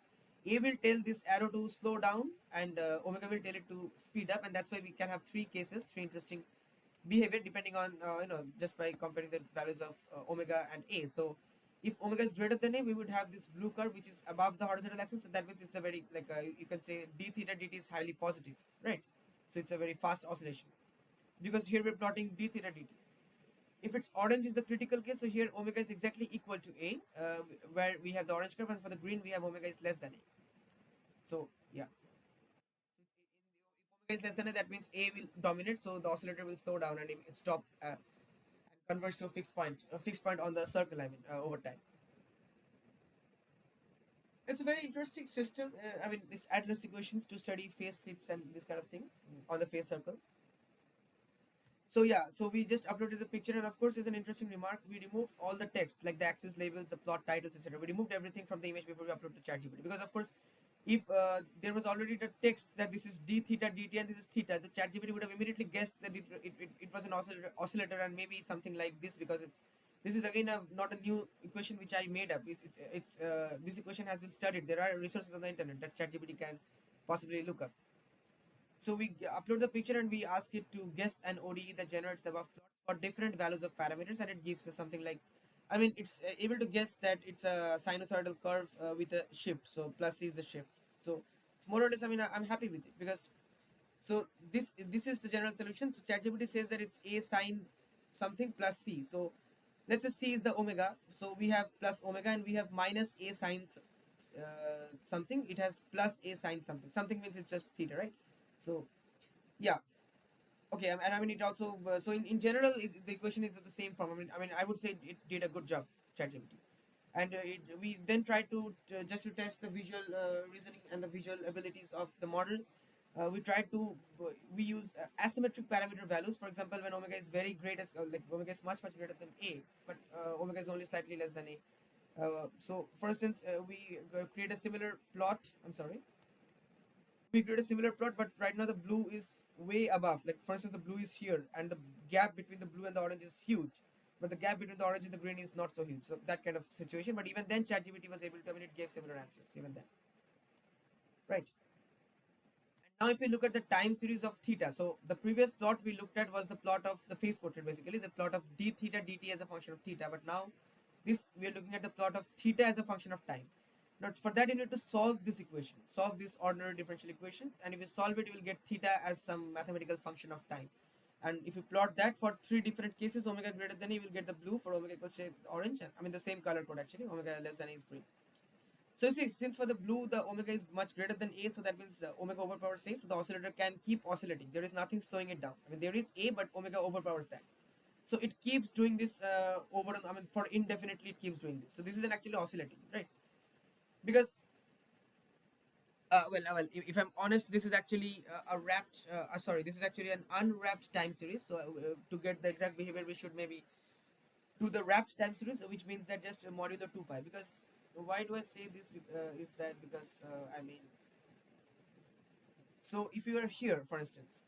a will tell this arrow to slow down, and omega will tell it to speed up. And that's why we can have three cases, three interesting behavior depending on just by comparing the values of omega and a. So if omega is greater than a, we would have this blue curve which is above the horizontal axis. So that means it's a very like you can say d theta dt is highly positive, right? So it's a very fast oscillation because here we're plotting d theta dt. If it's orange is the critical case, so here omega is exactly equal to a, where we have the orange curve, and for the green we have omega is less than a. So yeah. So if omega is less than a, that means a will dominate, so the oscillator will slow down and it stop and converge to a fixed point on the circle. I mean, over time. It's a very interesting system. I mean, this Atlas equations to study phase slips and this kind of thing on the phase circle. So yeah, so we just uploaded the picture, and of course, is an interesting remark. We removed all the text, like the axis labels, the plot titles, etc. We removed everything from the image before we upload to ChatGPT, because of course, if there was already the text that this is d theta dt and this is theta, the ChatGPT would have immediately guessed that it was an oscillator and maybe something like this, because this is again not a new equation which I made up. It's this equation has been studied. There are resources on the internet that ChatGPT can possibly look up. So we upload the picture and we ask it to guess an ODE that generates the above plots for different values of parameters, and it gives us something like, I mean, it's able to guess that it's a sinusoidal curve with a shift. So plus C is the shift. So it's more or less. I mean, I'm happy with it because so this is the general solution. So ChatGPT says that it's a sine something plus C. So let's say C is the omega. So we have plus omega and we have minus a sine something. It has plus a sine something. Something means it's just theta, right? So yeah, okay, and I mean it also. So in general, the equation is the same form. I mean, I would say it did a good job, ChatGPT, and we then tried to just to test the visual reasoning and the visual abilities of the model. We tried to we use asymmetric parameter values. For example, when omega is very great, as like omega is much greater than a, but omega is only slightly less than a. So, for instance, we create a similar plot. I'm sorry, we create a similar plot, but right now the blue is way above. Like for instance, the blue is here, and the gap between the blue and the orange is huge, but the gap between the orange and the green is not so huge. So that kind of situation. But even then, ChatGPT was able to. I mean, it gave similar answers even then, right? And now, if we look at the time series of theta, so the previous plot we looked at was the plot of the phase portrait, basically the plot of d theta dt as a function of theta. But now, this we are looking at the plot of theta as a function of time. Now, for that, you need to solve this equation, solve this ordinary differential equation, and if you solve it, you will get theta as some mathematical function of time. And if you plot that for three different cases, omega greater than e, you will get the blue. For omega equals say orange, I mean the same color code actually. Omega less than e is green. So you see, since for the blue the omega is much greater than a, so that means omega overpowers a, so the oscillator can keep oscillating. There is nothing slowing it down. I mean there is a, but omega overpowers that. So it keeps doing this over. I mean for indefinitely it keeps doing this. So this is an actually oscillating, right? Because if I'm honest, this is actually a wrapped. Sorry, this is actually an unwrapped time series. So to get the exact behavior, we should maybe do the wrapped time series, which means that just modulo 2 pi. Because why do I say this? Is that because I mean, so if you are here, for instance,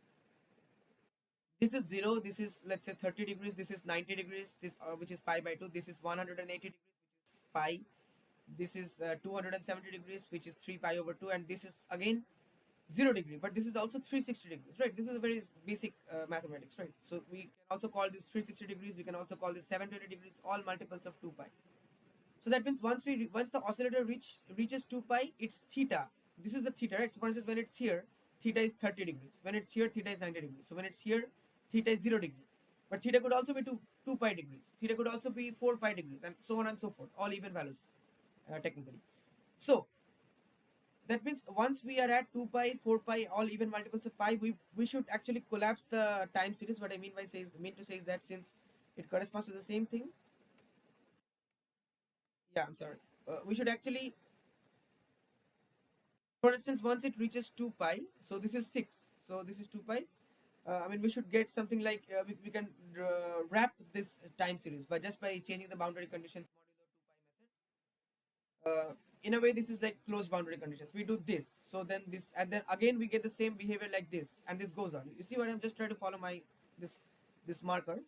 this is zero. This is let's say 30 degrees. This is 90 degrees. This which is pi by two. This is 180 degrees, which is pi. This is 270 degrees, which is 3 pi over 2, and this is again 0 degree, but this is also 360 degrees, right? This is a very basic mathematics, right? So we can also call this 360 degrees. We can also call this 720 degrees, all multiples of 2 pi. So that means once the oscillator reaches 2 pi, it's theta. This is the theta, right? So for instance, when it's here, theta is 30 degrees. When it's here, theta is 90 degrees. So when it's here, theta is 0 degree. But theta could also be 2 2 pi degrees. Theta could also be 4 pi degrees, and so on and so forth, all even values, technically. So that means once we are at 2 pi, 4 pi, all even multiples of pi, we should actually collapse the time series. What I mean to say is that since it corresponds to the same thing, yeah, I'm sorry. We should actually, for instance, once it reaches 2 pi, so this is 6, so this is 2 pi. I mean, we should get something like we can wrap this time series by just by changing the boundary conditions modulo 2 pi method. In a way, this is like closed boundary conditions. We do this, so then this, and then again we get the same behavior like this, and this goes on. You see what I'm just trying to follow my this this marker,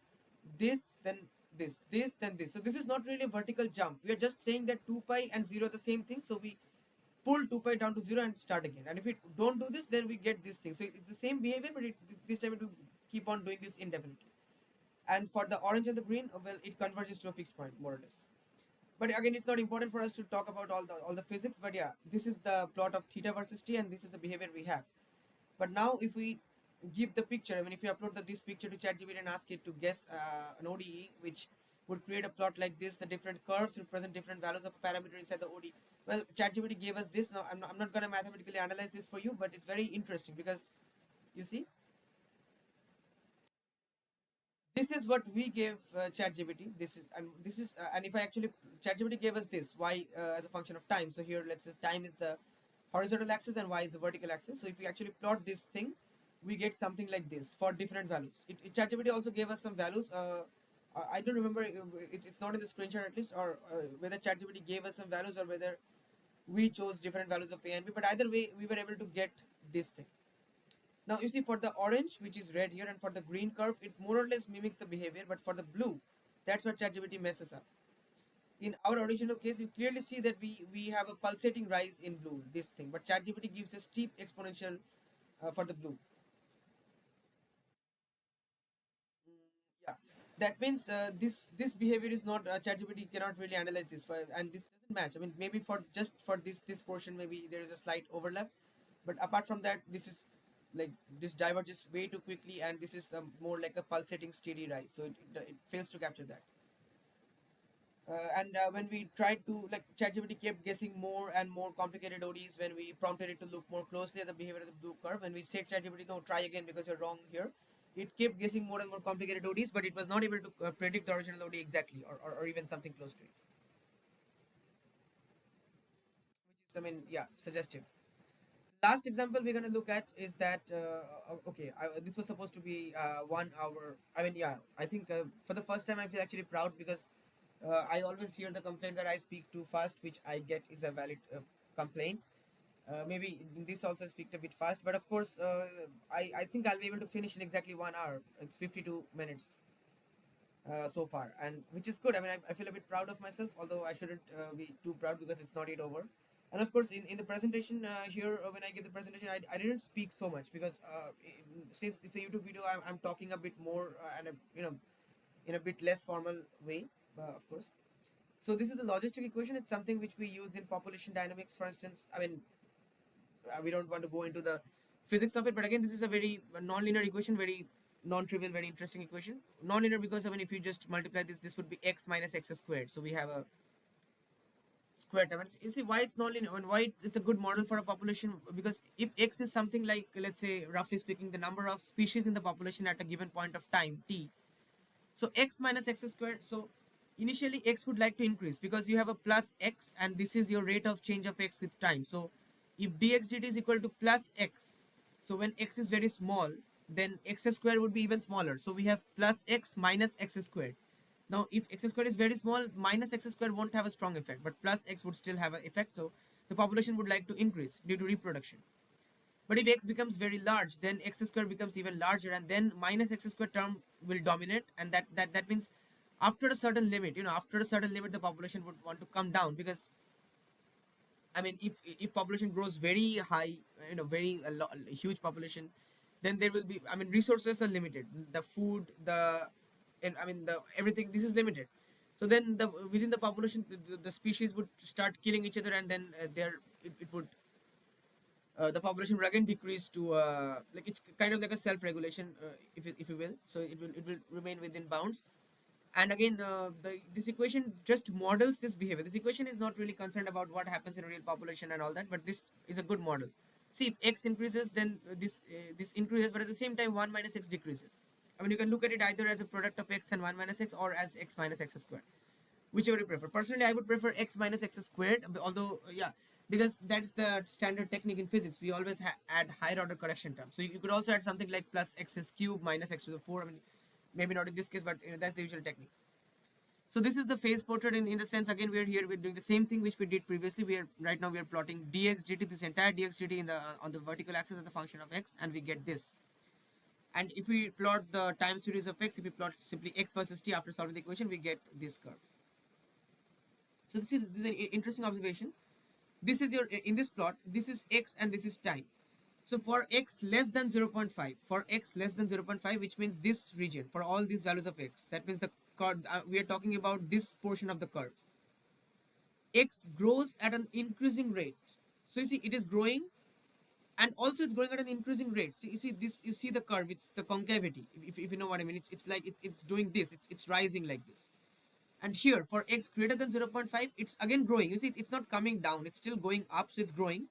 this then this then this. So this is not really a vertical jump. We are just saying that 2 pi and 0 are the same thing. So we pull 2 pi down to 0 and start again. And if we don't do this, then we get this thing. So it's the same behavior, but this time it will keep on doing this indefinitely. And for the orange and the green, well, it converges to a fixed point, more or less. But again, it's not important for us to talk about all the physics. But yeah, this is the plot of theta versus t, and this is the behavior we have. But now, if we give the picture, I mean, if you upload this picture to ChatGPT and ask it to guess an ODE, which would create a plot like this, the different curves represent different values of a parameter inside the ODE. Well, ChatGPT gave us this. Now, I'm not going to mathematically analyze this for you, but it's very interesting because you see, this is what we gave ChatGPT. And if I actually ChatGPT gave us this y as a function of time. So here, let's say time is the horizontal axis and y is the vertical axis. So if we actually plot this thing, we get something like this for different values. ChatGPT also gave us some values. I don't remember. It's not in the screenshot at least, or whether ChatGPT gave us some values or whether we chose different values of a and b. But either way, we were able to get this thing. Now you see, for the orange, which is red here, and for the green curve, it more or less mimics the behavior, but for the blue, that's what ChatGPT messes up. In our original case, you clearly see that we have a pulsating rise in blue, this thing, but ChatGPT gives a steep exponential for the blue. Yeah, that means this behavior is not ChatGPT cannot really analyze this for, and this doesn't match. I mean, maybe for just for this portion, maybe there is a slight overlap, but apart from that, this is like this diverges way too quickly, and this is more like a pulsating steady rise, so it fails to capture that. And when we tried to, like, ChatGPT kept guessing more and more complicated ODs when we prompted it to look more closely at the behavior of the blue curve. When we said ChatGPT, no, try again because you're wrong here, it kept guessing more and more complicated ODs, but it was not able to predict the original OD exactly, or even something close to it, which is, I mean, yeah, suggestive. Last example we're going to look at is that okay, this was supposed to be 1 hour. I mean, yeah, I think for the first time I feel actually proud because I always hear the complaint that I speak too fast, which I get is a valid complaint. Maybe in this also I speak a bit fast, but of course I think I'll be able to finish in exactly 1 hour. It's 52 minutes so far, and which is good. I mean, I feel a bit proud of myself, although I shouldn't be too proud because it's not yet over. And of course, in the presentation here, when I give the presentation, I didn't speak so much because since it's a YouTube video, I'm talking a bit more and in a bit less formal way, of course. So this is the logistic equation. It's something which we use in population dynamics, for instance. I mean, we don't want to go into the physics of it, but again, this is a very non-linear equation, very non-trivial, very interesting equation. Non-linear because, I mean, if you just multiply this would be x minus x squared, so we have a square term. And you see why it's non-linear and why it's a good model for a population, because if x is something like, let's say, roughly speaking, the number of species in the population at a given point of time t, so x minus x squared. So initially x would like to increase because you have a plus x and this is your rate of change of x with time. So if dx dt is equal to plus x, so when x is very small, then x squared would be even smaller. So we have plus x minus x squared. Now if x squared is very small, minus x squared won't have a strong effect, but plus x would still have an effect. So the population would like to increase due to reproduction. But if x becomes very large, then x square becomes even larger, and then minus x square term will dominate, and that means after a certain limit, after a certain limit, the population would want to come down because, I mean, if population grows very high, very a huge population, then there will be, I mean, resources are limited. The food, and I mean the everything. This is limited. So then within the population, the species would start killing each other, and then it would the population will again decrease to like it's kind of like a self-regulation, if you will. So it will remain within bounds. And again, this equation just models this behavior. This equation is not really concerned about what happens in a real population and all that, but this is a good model. See, if x increases, then this increases, but at the same time 1 minus x decreases. I mean, you can look at it either as a product of x and 1 minus x, or as x minus x squared, whichever you prefer. Personally, I would prefer x minus x squared, although yeah, because that's the standard technique in physics. We always add higher order correction terms. So you could also add something like plus x cube minus x to the 4. I mean, maybe not in this case, but that's the usual technique. So this is the phase portrait in the sense, again, we're here, we're doing the same thing which we did previously. We are right now we are plotting dx dt, this entire dx dt in the on the vertical axis as a function of x, and we get this. And if we plot the time series of x, if we plot simply x versus t after solving the equation, we get this curve. So this is an interesting observation. This is your, in this plot, this is x and this is time. So for x less than 0.5, for x less than 0.5, which means this region, for all these values of x, that means the curve, we are talking about this portion of the curve. X grows at an increasing rate. So you see, it is growing, and also it's growing at an increasing rate. So you see this, you see the curve, it's the concavity. If you know what I mean, it's like it's doing this, it's rising like this. And here for x greater than 0.5, it's again growing. You see, it's not coming down, it's still going up, so it's growing.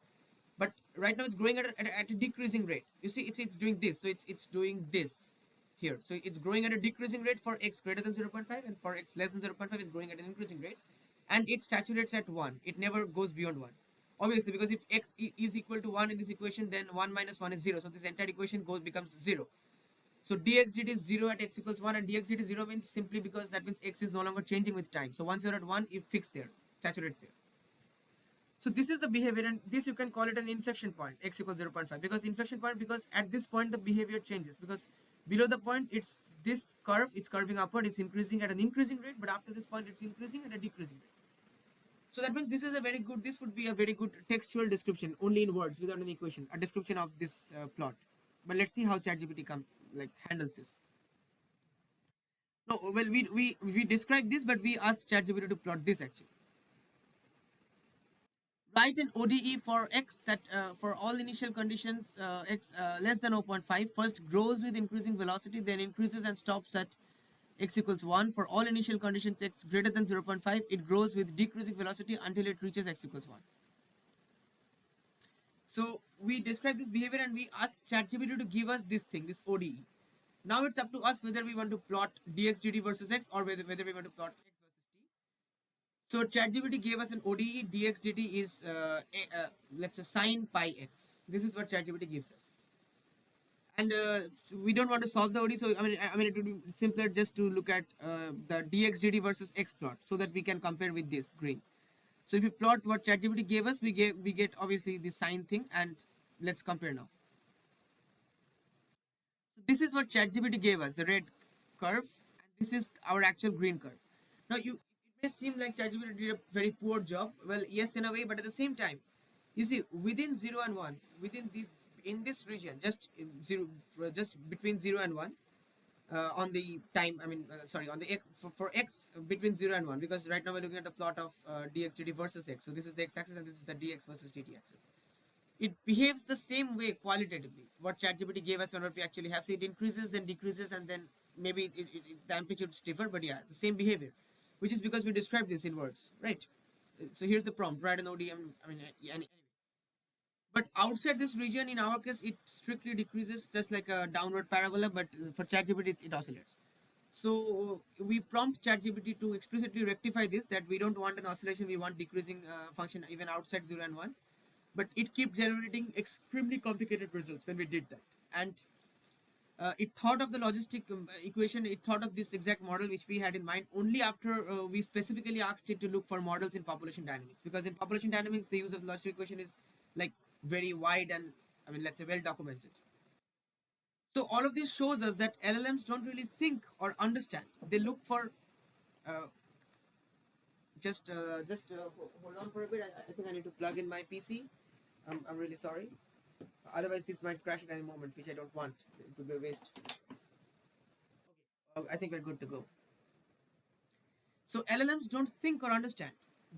But right now it's growing at a decreasing rate. You see, it's doing this, so it's doing this here. So it's growing at a decreasing rate for x greater than 0.5, and for x less than 0.5 is growing at an increasing rate. And it saturates at 1. It never goes beyond 1. Obviously, because if x is equal to 1 in this equation, then 1 minus 1 is 0. So this entire equation becomes 0. So dx dt is 0 at x equals 1, and dx dt 0 means simply because that means x is no longer changing with time. So once you're at 1, you fix there, saturates there. So this is the behavior, and this you can call it an inflection point, x equals 0.5, because inflection point, because at this point the behavior changes, because below the point it's this curve, it's curving upward, it's increasing at an increasing rate, but after this point it's increasing at a decreasing rate. So that means this is a very good, this would be a very good textual description, only in words, without an equation, a description of this plot. But let's see how ChatGPT handles this. No, well, we described this, but we asked ChatGPT to plot this actually. Write an ODE for x that for all initial conditions x less than 0.5 first grows with increasing velocity, then increases and stops at x equals 1. For all initial conditions x greater than 0.5, it grows with decreasing velocity until it reaches x equals 1. So we describe this behavior and we ask ChatGPT to give us this thing, this ODE. Now it's up to us whether we want to plot dx dt versus x, or whether we want to plot x versus t. So ChatGPT gave us an ODE. Dx dt is let's say sine pi x. This is what ChatGPT gives us. And so we don't want to solve the ODE, so I mean it would be simpler just to look at the dx dt versus x plot, so that we can compare with this green. So if you plot what ChatGPT gave us, we get obviously the sine thing, and let's compare now. So this is what ChatGPT gave us, the red curve, and this is our actual green curve. Now it may seem like ChatGPT did a very poor job. Well, yes, in a way, but at the same time, you see, within 0 and 1, within the in this region, just just between 0 and 1, on the time, sorry, on the x, for x between 0 and 1, because right now we're looking at the plot of dx dt versus x. So this is the x-axis and this is the dx versus dt axis. It behaves the same way qualitatively. What ChatGPT gave us and what we actually have. So it increases, then decreases, and then maybe the amplitudes differ, but yeah, the same behavior, which is because we described this in words, right? So here's the prompt: write an ODM. Anyway. But outside this region, in our case, it strictly decreases, just like a downward parabola. But for ChatGPT, it oscillates. So we prompt ChatGPT to explicitly rectify this, that we don't want an oscillation, we want decreasing function even outside 0 and 1. But it keeps generating extremely complicated results when we did that. And it thought of the logistic equation, it thought of this exact model which we had in mind only after we specifically asked it to look for models in population dynamics. Because in population dynamics, the use of the logistic equation is like very wide and, let's say, well documented. So all of this shows us that LLMs don't really think or understand. They look for uh, hold on for a bit. I think I need to plug in my PC. I'm really sorry. Otherwise, this might crash at any moment, which I don't want. It would be a waste. I think we're good to go. So LLMs don't think or understand.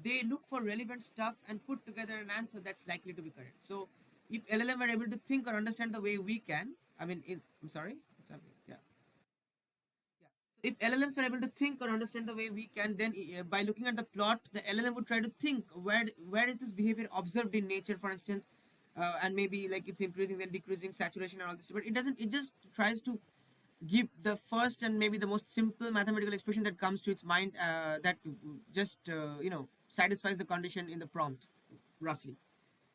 They look for relevant stuff and put together an answer that's likely to be correct. So if LLM were able to think or understand the way we can, I'm sorry. It's happening. Yeah. Yeah. If LLMs are able to think or understand the way we can, then by looking at the plot, the LLM would try to think where is this behavior observed in nature, for instance, and maybe like it's increasing then decreasing saturation and all this. But it doesn't. It just tries to give the first and maybe the most simple mathematical expression that comes to its mind, that just satisfies the condition in the prompt, roughly.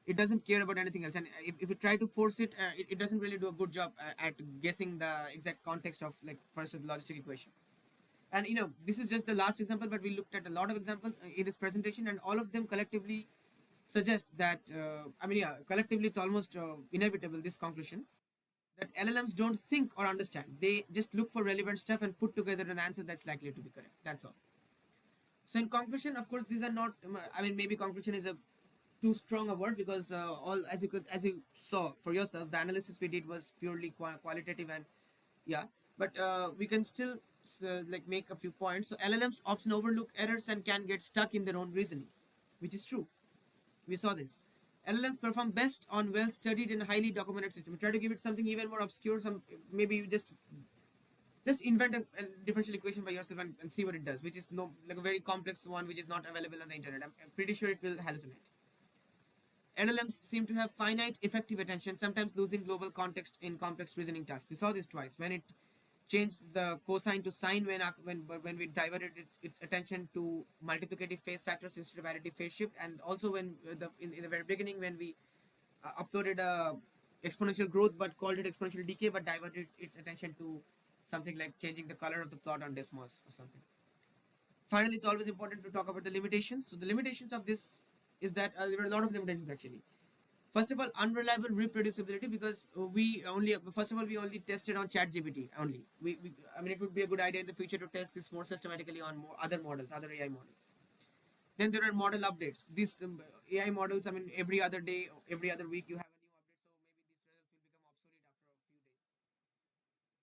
It doesn't care about anything else, and if you try to force it, it doesn't really do a good job at guessing the exact context of, like, for instance, the logistic equation. And this is just the last example, but we looked at a lot of examples in this presentation, and all of them collectively suggest that, yeah, collectively it's almost inevitable, this conclusion, that LLMs don't think or understand. They just look for relevant stuff and put together an answer that's likely to be correct. That's all. So in conclusion, of course, these are not. Maybe conclusion is a too strong a word, because all, as you saw for yourself, the analysis we did was purely qualitative, and yeah, but we can still like make a few points. So LLMs often overlook errors and can get stuck in their own reasoning, which is true. We saw this. LLMs perform best on well-studied and highly documented systems. Try to give it something even more obscure. Maybe you just invent a differential equation by yourself, and see what it does, which is no like a very complex one which is not available on the internet. I'm pretty sure it will hallucinate. LLMs seem to have finite effective attention, sometimes losing global context in complex reasoning tasks. We saw this twice when it changed the cosine to sine when we diverted its attention to multiplicative phase factors instead of additive phase shift, and also when in the very beginning when we uploaded a exponential growth but called it exponential decay, but diverted its attention to something like changing the color of the plot on Desmos or something. Finally, it's always important to talk about the limitations. So the limitations of this is that there are a lot of limitations actually. First of all, unreliable reproducibility, because we only first of all we only tested on ChatGPT only. It would be a good idea in the future to test this more systematically on more other models, other AI models. Then there are model updates. These AI models, every other day, every other week you have a new update, so maybe these results will become obsolete after a few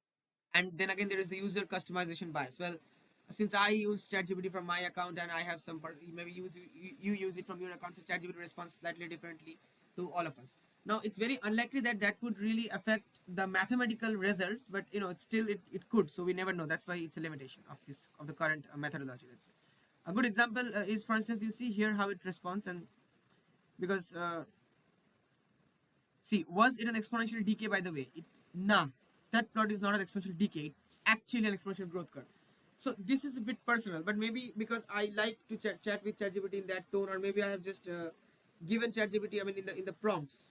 days. And then again, there is the user customization bias. Well, since I use ChatGPT from my account and I have maybe you use it from your account, so ChatGPT responds slightly differently to all of us. Now it's very unlikely that that would really affect the mathematical results, but it's still it could. So we never know. That's why it's a limitation of the current methodology. Let's say a good example is, for instance, you see here how it responds, and because see, was it an exponential decay, by the way? Nah, that plot is not an exponential decay. It's actually an exponential growth curve. So this is a bit personal, but maybe because I like to chat with ChatGPT in that tone, or maybe I have just given ChatGPT. In the prompts,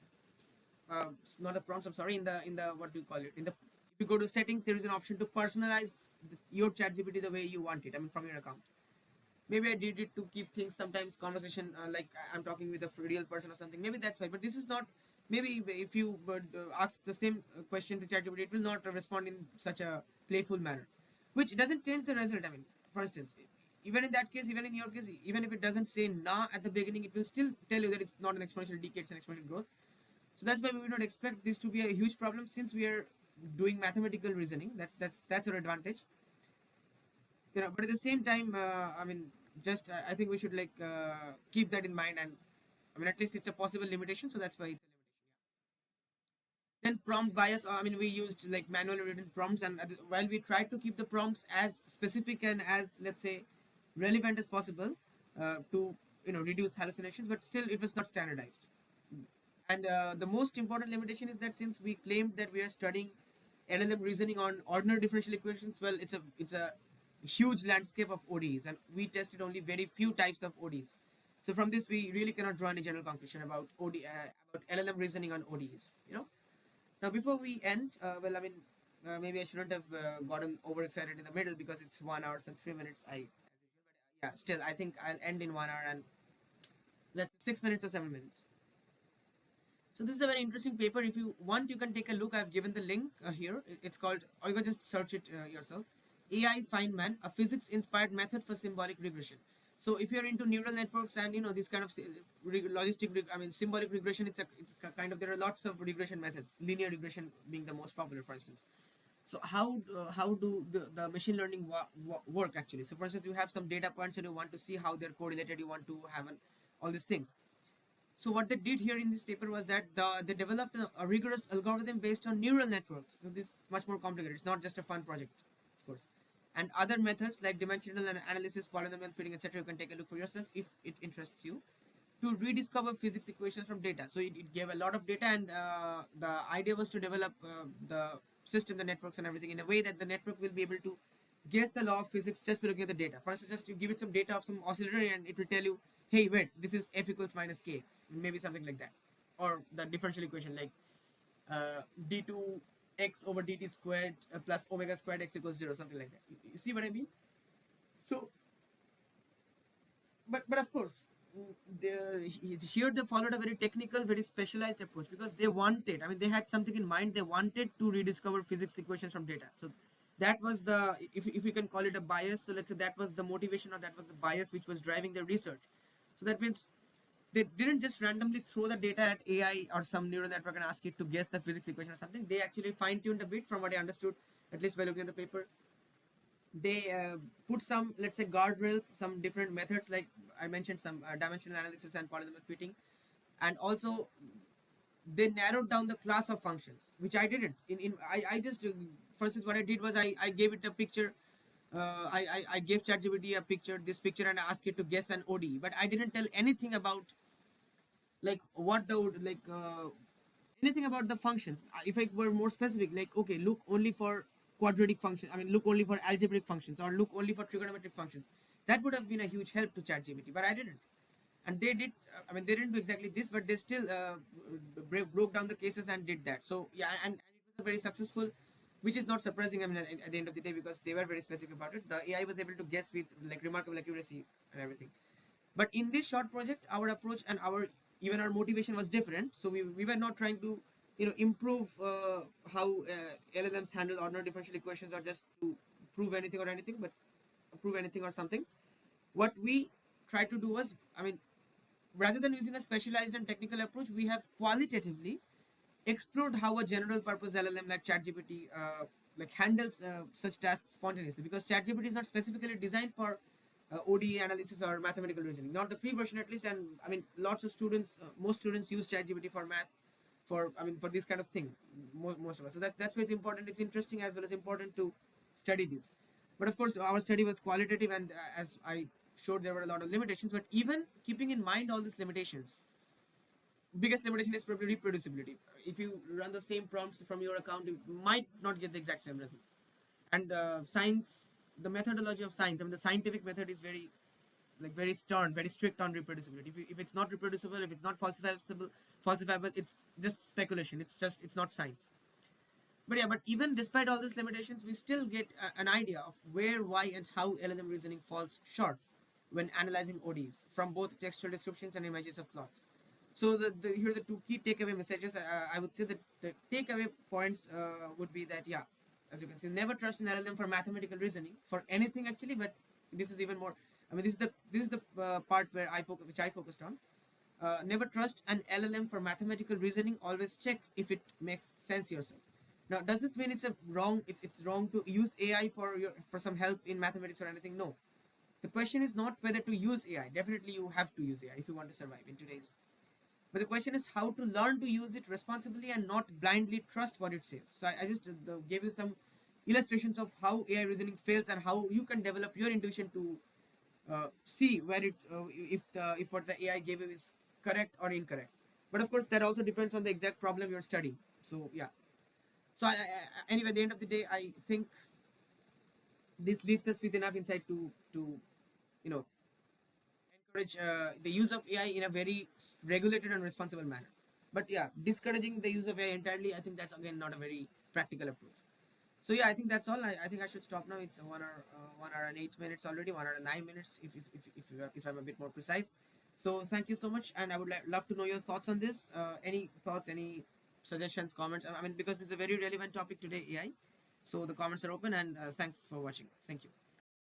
not the prompts. I'm sorry. In the what do you call it? If you go to settings, there is an option to personalize your ChatGPT the way you want it. From your account. Maybe I did it to keep things sometimes conversation, like I'm talking with a real person or something. Maybe that's why. But this is not. Maybe if you would ask the same question to ChatGPT, it will not respond in such a playful manner, which doesn't change the result. For instance, even in that case, even in your case, even if it doesn't say "na" at the beginning, it will still tell you that it's not an exponential decay; it's an exponential growth. So that's why we would not expect this to be a huge problem, since we are doing mathematical reasoning. That's our advantage. But at the same time, just I think we should keep that in mind, and at least it's a possible limitation, so that's why it's a limitation. Then prompt bias. We used like manually written prompts, and while we tried to keep the prompts as specific and as, let's say, relevant as possible, to reduce hallucinations, but still it was not standardized. And the most important limitation is that since we claimed that we are studying LLM reasoning on ordinary differential equations, well, it's a huge landscape of ODEs, and we tested only very few types of ODEs. So from this, we really cannot draw any general conclusion about about LLM reasoning on ODEs. Now, before we end, maybe I shouldn't have gotten overexcited in the middle, because it's 1 hour and 3 minutes. Yeah, still, I think I'll end in 1 hour and let's 6 minutes or 7 minutes. So this is a very interesting paper. If you want, you can take a look. I've given the link here. It's called, or you can just search it yourself. AI Feynman, a physics-inspired method for symbolic regression. So if you're into neural networks and this kind of symbolic regression, it's kind of, there are lots of regression methods. Linear regression being the most popular, for instance. So how do the machine learning work actually? So for instance, you have some data points and you want to see how they're correlated. You want to have all these things. So what they did here in this paper was that they developed a rigorous algorithm based on neural networks. So this is much more complicated. It's not just a fun project, of course. And other methods like dimensional analysis, polynomial fitting, etc., you can take a look for yourself if it interests you, to rediscover physics equations from data. So it gave a lot of data, and the idea was to develop the system, the networks, and everything in a way that the network will be able to guess the law of physics just by looking at the data. For instance, just you give it some data of some oscillator, and it will tell you, hey, wait, this is f equals minus kx, maybe something like that, or the differential equation like d2 x over dt squared plus omega squared x equals 0, something like that. You see what I mean? So but of course, here they followed a very technical, very specialized approach, because they wanted, I mean, they had something in mind. They wanted to rediscover physics equations from data. So that was the, if you can call it a bias, so let's say that was the motivation, or that was the bias which was driving their research. So that means they didn't just randomly throw the data at AI or some neural network and ask it to guess the physics equation or something. They actually fine-tuned a bit, from what I understood, at least by looking at the paper. They put some, let's say, guardrails, some different methods, like I mentioned, some dimensional analysis and polynomial fitting. And also they narrowed down the class of functions, which I didn't. I just for instance, what I did was I gave it a picture. I gave ChatGPT a picture, this picture, and I asked it to guess an ODE, but I didn't tell anything about like what the like anything about the functions. If I were more specific, like, okay, look only for quadratic functions, I mean, look only for algebraic functions, or look only for trigonometric functions, that would have been a huge help to ChatGPT, but I didn't. And they did, I mean, they didn't do exactly this, but they still broke down the cases and did that. So yeah, and it was a very successful, which is not surprising, I mean, at the end of the day, because they were very specific about it. The AI was able to guess with like remarkable accuracy and everything. But in this short project, our approach and our, even our motivation was different. So we were not trying to, improve how LLMs handle ordinary differential equations, or just to prove anything or anything, but prove anything or something. What we tried to do was, I mean, rather than using a specialized and technical approach, we have qualitatively explored how a general purpose LLM like ChatGPT like handles such tasks spontaneously, because ChatGPT is not specifically designed for ODE analysis or mathematical reasoning, not the free version at least. And I mean, lots of students, most students use ChatGPT for math, for, I mean, for this kind of thing, most of us. So that's why it's important. It's interesting as well as important to study this. But of course, our study was qualitative, and as I showed, there were a lot of limitations. But even keeping in mind all these limitations, biggest limitation is probably reproducibility. If you run the same prompts from your account, you might not get the exact same results. And science, the methodology of science, I mean, the scientific method is very, like, very stern, very strict on reproducibility. If it's not reproducible, if it's not falsifiable, it's just speculation. It's not science. But yeah, but even despite all these limitations, we still get an idea of where, why, and how LLM reasoning falls short when analyzing ODEs from both textual descriptions and images of plots. So here are the two key takeaway messages. I would say that the takeaway points would be that, yeah, as you can see, never trust an LLM for mathematical reasoning, for anything actually. But this is even more. I mean, this is the part where which I focused on. Never trust an LLM for mathematical reasoning. Always check if it makes sense yourself. Now, does this mean it's a wrong? It's wrong to use AI for some help in mathematics or anything? No. The question is not whether to use AI. Definitely, you have to use AI if you want to survive in today's. But the question is how to learn to use it responsibly and not blindly trust what it says. So I just gave you some illustrations of how AI reasoning fails, and how you can develop your intuition to see where it if what the AI gave you is correct or incorrect. But of course, that also depends on the exact problem you're studying. So yeah. So anyway, at the end of the day, I think this leaves us with enough insight to you know encourage the use of AI in a very regulated and responsible manner. But yeah, discouraging the use of AI entirely, I think that's again not a very practical approach. So yeah, I think that's all. I think I should stop now. It's 1 hour and 8 minutes already, 1 hour and 9 minutes if I'm a bit more precise. So thank you so much, and I would love to know your thoughts on this. Any thoughts, any suggestions, comments? I mean, because this is a very relevant topic today, AI. So the comments are open, and thanks for watching. Thank you.